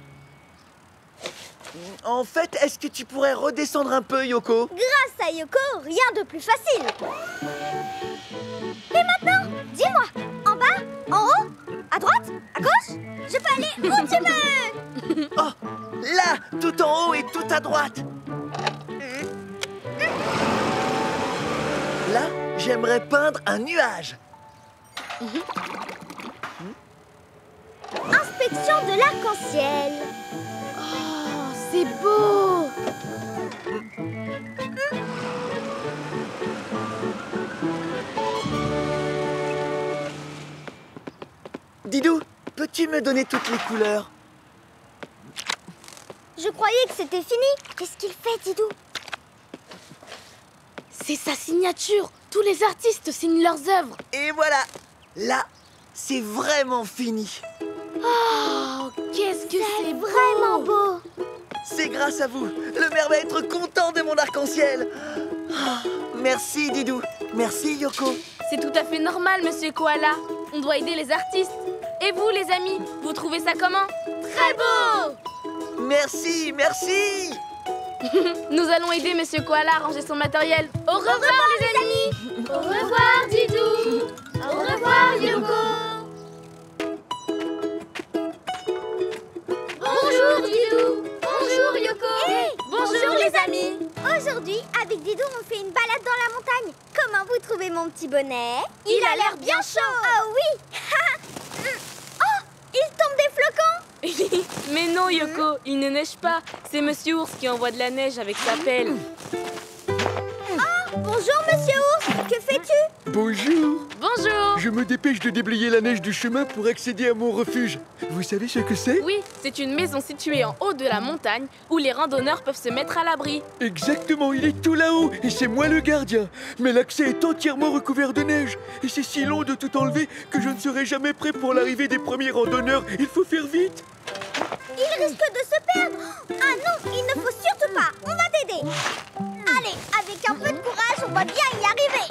En fait, est-ce que tu pourrais redescendre un peu, Yoko? Grâce à Yoko, rien de plus facile. Et maintenant, dis-moi, en bas, en haut, à droite, à gauche, je peux aller où tu veux. Oh, là, tout en haut et tout à droite. Là, j'aimerais peindre un nuage. Inspection de l'arc-en-ciel. Oh, c'est beau. Didou, peux-tu me donner toutes les couleurs? Je croyais que c'était fini. Qu'est-ce qu'il fait, Didou? C'est sa signature. Tous les artistes signent leurs œuvres. Et voilà, là, c'est vraiment fini. Oh, qu'est-ce que c'est beau. Vraiment beau. C'est grâce à vous. Le maire va être content de mon arc-en-ciel. Ah, merci, Didou. Merci, Yoko. C'est tout à fait normal, Monsieur Koala. On doit aider les artistes. Et vous, les amis, vous trouvez ça comment? Très beau. Merci, merci. Nous allons aider Monsieur Koala à ranger son matériel. Au revoir, les amis. Au revoir, Didou. Au revoir, Yoko. Bonjour, Didou. Bonjour, Yoko. Hey, bonjour, les amis. Aujourd'hui, avec Didou, on fait une balade dans la montagne. Comment vous trouvez mon petit bonnet? Il a l'air bien chaud. Oh oui. Oh, il tombe des flocons. Mais non, Yoko, il ne neige pas. C'est Monsieur Ours qui envoie de la neige avec sa pelle. Oh, bonjour, Monsieur Ours. Que fais-tu? Bonjour. Bonjour. Je me dépêche de déblayer la neige du chemin pour accéder à mon refuge. Vous savez ce que c'est? Oui, c'est une maison située en haut de la montagne où les randonneurs peuvent se mettre à l'abri. Exactement, il est tout là-haut et c'est moi le gardien. Mais l'accès est entièrement recouvert de neige. Et c'est si long de tout enlever que je ne serai jamais prêt pour l'arrivée des premiers randonneurs. Il faut faire vite. Il risque de se perdre. Ah non, il ne faut surtout pas. On va t'aider. Allez, avec un peu de courage, on va bien y arriver.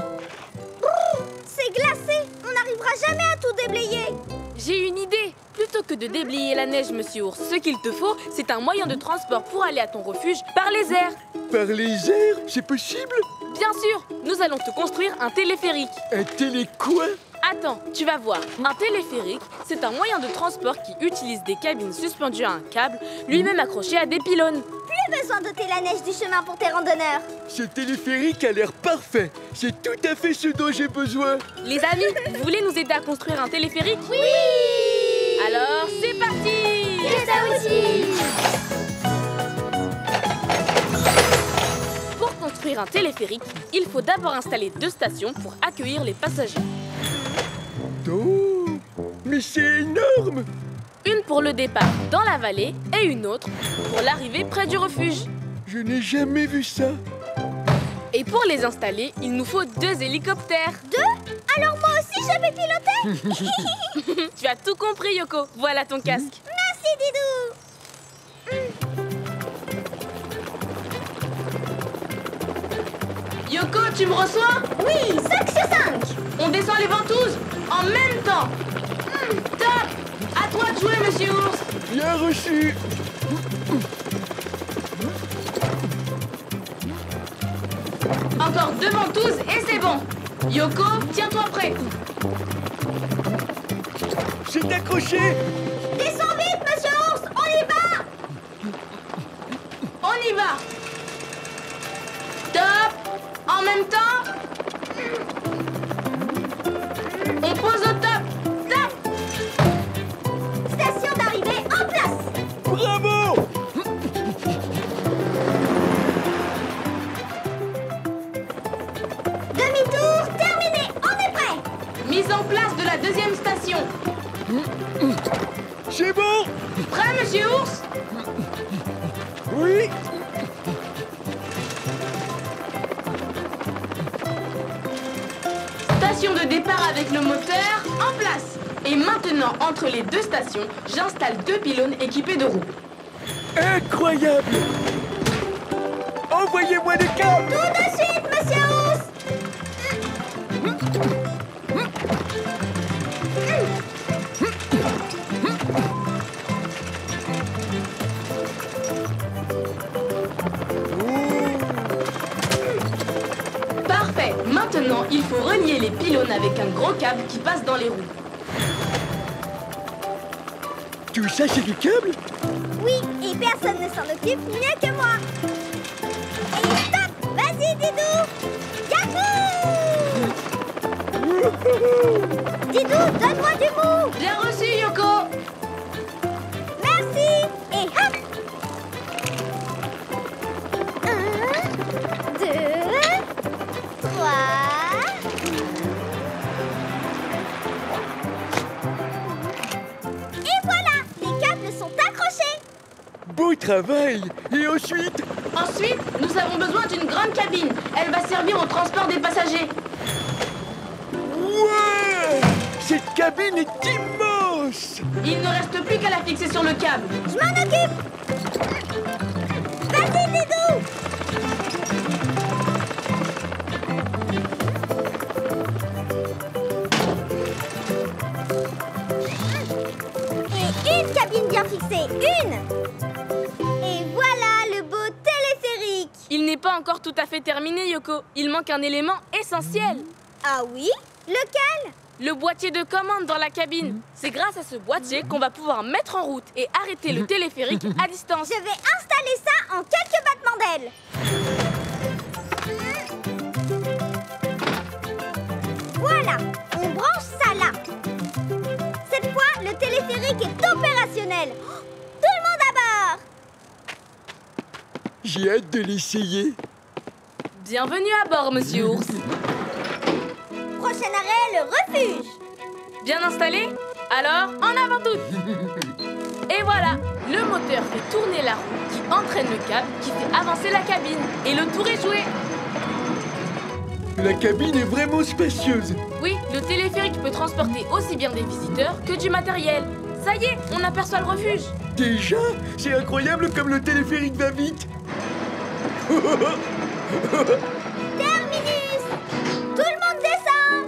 C'est glacé. On n'arrivera jamais à tout déblayer. J'ai une idée. Plutôt que de déblayer la neige, Monsieur Ours, ce qu'il te faut, c'est un moyen de transport pour aller à ton refuge par les airs. Par les airs? C'est possible? Bien sûr, nous allons te construire un téléphérique. Un télé quoi? Attends, tu vas voir. Un téléphérique, c'est un moyen de transport qui utilise des cabines suspendues à un câble, lui-même accroché à des pylônes. Plus plus besoin d'ôter la neige du chemin pour tes randonneurs. Ce téléphérique a l'air parfait. C'est tout à fait ce dont j'ai besoin. Les amis, vous voulez nous aider à construire un téléphérique? Oui! Alors, c'est parti! Et ça aussi! Pour construire un téléphérique, il faut d'abord installer 2 stations pour accueillir les passagers. Oh, mais c'est énorme! Une pour le départ dans la vallée et une autre pour l'arrivée près du refuge. Je n'ai jamais vu ça. Et pour les installer, il nous faut 2 hélicoptères. 2? Alors moi aussi je vais piloter? Tu as tout compris, Yoko. Voilà ton casque. Merci, Didou! Yoko, tu me reçois? Oui, 5 sur 5! On descend les ventouses en même temps. Top! À toi de jouer, monsieur Ours. Bien reçu. Encore 2 ventouses et c'est bon. Yoko, tiens-toi prêt. C'est accroché. Descends vite, monsieur Ours! On y va! On y va. Top! En même temps. On pose au top. Top! Station d'arrivée en place! Bravo. Demi-tour terminé! On est prêt! Mise en place de la 2e station. C'est bon. Prêt, monsieur Ours? Oui. Station de départ avec le moteur en place. Et maintenant, entre les 2 stations, j'installe 2 pylônes équipés de roues. Incroyable. Envoyez-moi des câbles. Tout de suite, monsieur Ours! Parfait. Maintenant, il faut relier les pylônes avec un gros câble qui passe dans les roues. Tout ça, c'est du câble? Oui, et personne ne s'en occupe mieux que moi! Et stop! Vas-y, Didou! Yahoo! Didou, donne-moi du mou! Bien reçu, Yoko. Merci! Et hop! 1, 2, 3... Et voilà! Les câbles sont accrochés! Beau travail. Et ensuite? Ensuite, nous avons besoin d'une grande cabine. Elle va servir au transport des passagers. Ouais. Cette cabine est immense. Il ne reste plus qu'à la fixer sur le câble. Je m'en occupe! Vas-y, Didou! Et une cabine bien fixée, une! Et voilà le beau téléphérique! Il n'est pas encore tout à fait terminé, Yoko. Il manque un élément essentiel. Ah oui? Lequel? Le boîtier de commande dans la cabine. C'est grâce à ce boîtier qu'on va pouvoir mettre en route et arrêter le téléphérique à distance. Je vais installer ça en quelques battements d'ailes. Voilà, on branche ça là. Cette fois, le téléphérique est opérationnel. Tout le monde à bord! J'ai hâte de l'essayer. Bienvenue à bord, monsieur Ours. Prochain arrêt, le refuge. Bien installé? Alors, en avant toutes. Et voilà, le moteur fait tourner la roue qui entraîne le câble qui fait avancer la cabine. Et le tour est joué. La cabine est vraiment spacieuse. Oui, le téléphérique peut transporter aussi bien des visiteurs que du matériel. Ça y est, on aperçoit le refuge. Déjà? C'est incroyable comme le téléphérique va vite. Terminus! Tout le monde descend!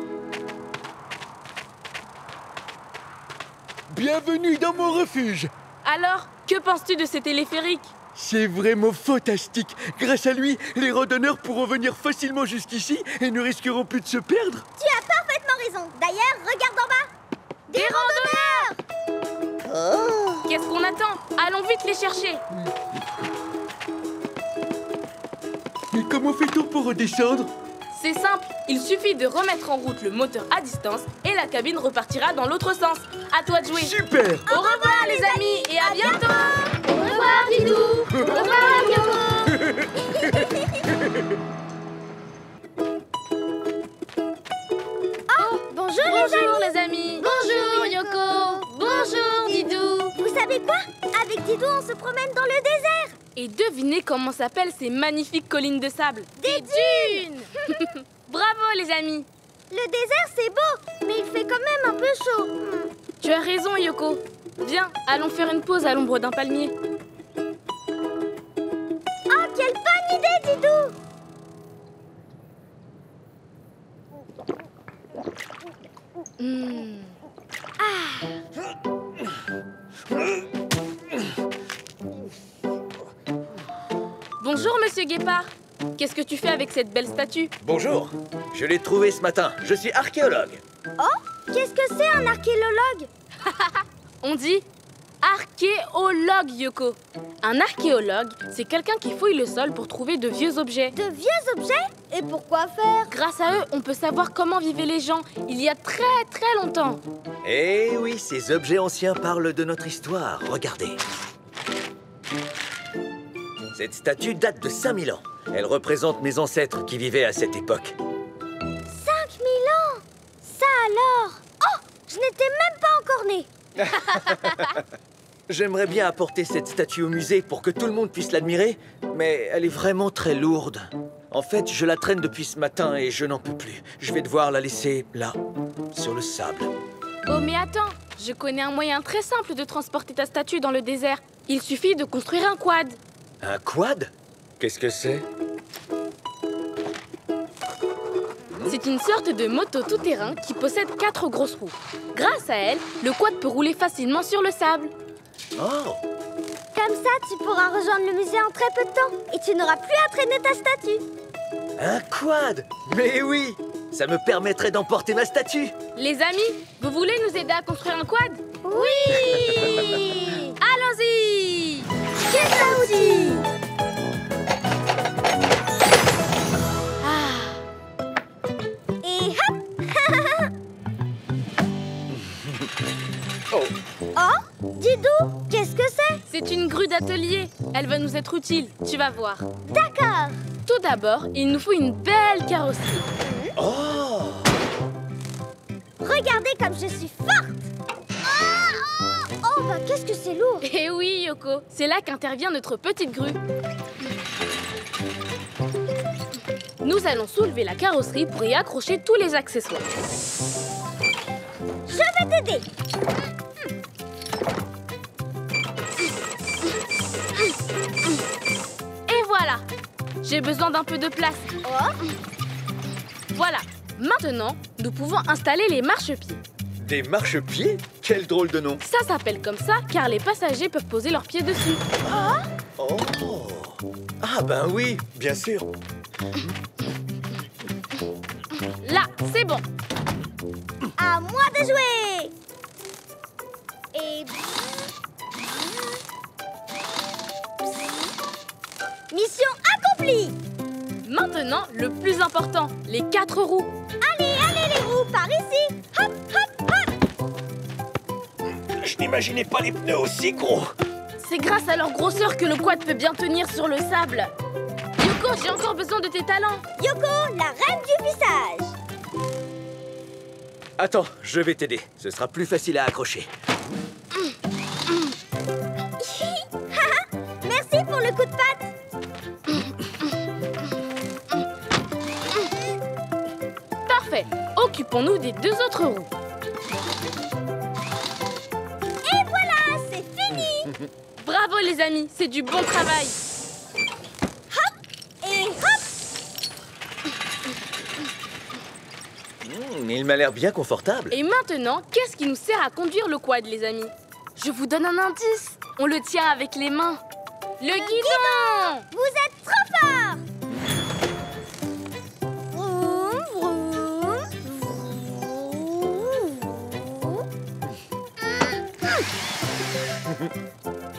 Bienvenue dans mon refuge. Alors, que penses-tu de ce téléphérique? C'est vraiment fantastique. Grâce à lui, les randonneurs pourront venir facilement jusqu'ici et ne risqueront plus de se perdre. Tu as parfaitement raison. D'ailleurs, regarde en bas. Des randonneurs! Qu'est-ce qu'on attend? Allons vite les chercher. comment fait-on pour redescendre? C'est simple, il suffit de remettre en route le moteur à distance et la cabine repartira dans l'autre sens. À toi de jouer. Super! Au revoir les amis et à bientôt. Au revoir Didou. Au revoir Yoko. Bonjour les amis. Bonjour Yoko. Bonjour Didou. Vous savez quoi? Avec Didou, on se promène dans le désert. Et devinez comment s'appellent ces magnifiques collines de sable? Des dunes. Bravo les amis. Le désert, c'est beau, mais il fait quand même un peu chaud. Tu as raison Yoko. Viens, allons faire une pause à l'ombre d'un palmier. Oh, quelle bonne idée, Didou! Bonjour Monsieur Guépard. Qu'est-ce que tu fais avec cette belle statue? Bonjour, je l'ai trouvée ce matin. Je suis archéologue. Oh, qu'est-ce que c'est un archéologue? On dit archéologue, Yoko. Un archéologue, c'est quelqu'un qui fouille le sol pour trouver de vieux objets. De vieux objets? Et pourquoi faire? Grâce à eux, on peut savoir comment vivaient les gens il y a très longtemps. Eh oui, ces objets anciens parlent de notre histoire. Regardez. Cette statue date de 5000 ans. Elle représente mes ancêtres qui vivaient à cette époque. 5000 ans? Ça alors? Oh, je n'étais même pas encore née. J'aimerais bien apporter cette statue au musée pour que tout le monde puisse l'admirer, mais elle est vraiment très lourde. En fait, je la traîne depuis ce matin et je n'en peux plus. Je vais devoir la laisser là, sur le sable. Oh mais attends, je connais un moyen très simple de transporter ta statue dans le désert. Il suffit de construire un quad. Un quad? Qu'est-ce que c'est? C'est une sorte de moto tout-terrain qui possède 4 grosses roues. Grâce à elle, le quad peut rouler facilement sur le sable. Oh! Comme ça, tu pourras rejoindre le musée en très peu de temps et tu n'auras plus à traîner ta statue. Un quad? Mais oui! Ça me permettrait d'emporter ma statue. Les amis, vous voulez nous aider à construire un quad? Oui. Allons-y! Qu'est-ce que dit? Et hop. Oh, Didou, qu'est-ce que c'est? C'est une grue d'atelier. Elle va nous être utile, tu vas voir. D'accord. Tout d'abord, il nous faut une belle carrosserie. Oh! Regardez comme je suis forte. Oh, bah qu'est-ce que c'est lourd. Eh oui, Yoko, c'est là qu'intervient notre petite grue. Nous allons soulever la carrosserie pour y accrocher tous les accessoires. Je vais t'aider. Et voilà. J'ai besoin d'un peu de place. Oh. Voilà. Maintenant, nous pouvons installer les marchepieds. Des marchepieds? Quel drôle de nom! Ça s'appelle comme ça car les passagers peuvent poser leurs pieds dessus. Oh! Ah ben oui, bien sûr! Là, c'est bon. À moi de jouer. Et... Mission accomplie. Maintenant, le plus important, les 4 roues. Allez, allez les roues, par ici. Hop, hop, hop. Je n'imaginais pas les pneus aussi gros! C'est grâce à leur grosseur que le quad peut bien tenir sur le sable. Yoko, j'ai encore besoin de tes talents. Yoko, la reine du vissage. Attends, je vais t'aider. Ce sera plus facile à accrocher. Merci pour le coup de patte. Parfait. Occupons-nous des 2 autres roues. Et voilà, c'est fini. Bravo les amis, c'est du bon travail. Et hop. Il m'a l'air bien confortable. Et maintenant, qu'est-ce qui nous sert à conduire le quad, les amis? Je vous donne un indice. On le tient avec les mains. Le guidon! Vous êtes trop fort. Vroom, vroom, vroom.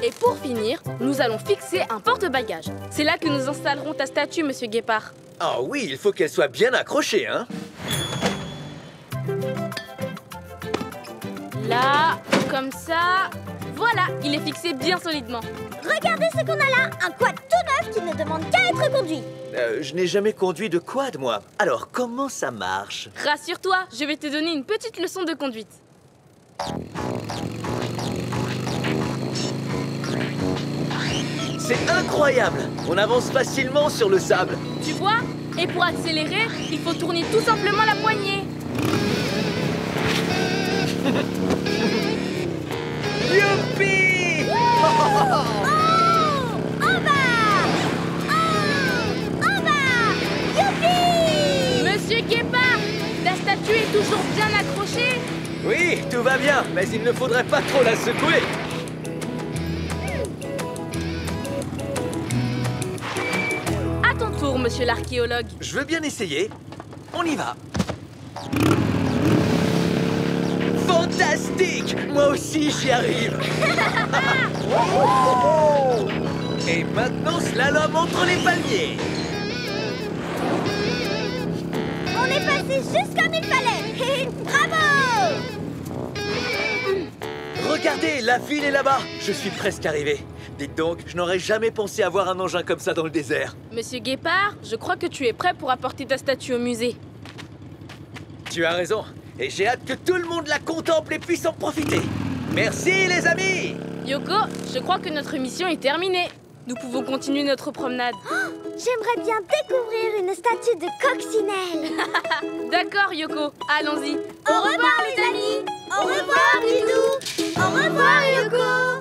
Et pour finir, nous allons fixer un porte-bagages. C'est là que nous installerons ta statue, Monsieur Guépard. Ah oui, il faut qu'elle soit bien accrochée, hein. Là, comme ça... Voilà, il est fixé bien solidement. Regardez ce qu'on a là, un quad tout neuf qui ne demande qu'à être conduit. Je n'ai jamais conduit de quad, moi. Alors, comment ça marche? Rassure-toi, je vais te donner une petite leçon de conduite. C'est incroyable! On avance facilement sur le sable. Tu vois? Et pour accélérer, il faut tourner tout simplement la poignée. Youpi! Monsieur Guépard, ta statue est toujours bien accrochée? Oui, tout va bien, mais il ne faudrait pas trop la secouer. À ton tour, monsieur l'archéologue. Je veux bien essayer. On y va. Fantastique! Moi aussi, j'y arrive. Et maintenant, slalom entre les palmiers. On est passé juste comme il fallait. Bravo! Regardez, la ville est là-bas. Je suis presque arrivé. Dites donc, je n'aurais jamais pensé avoir un engin comme ça dans le désert. Monsieur Guépard, je crois que tu es prêt pour apporter ta statue au musée. Tu as raison. Et j'ai hâte que tout le monde la contemple et puisse en profiter. Merci, les amis! Yoko, je crois que notre mission est terminée. Nous pouvons continuer notre promenade. J'aimerais bien découvrir une statue de coccinelle. D'accord, Yoko, allons-y. Au revoir, les amis. Au revoir, Didou. Au revoir, Yoko.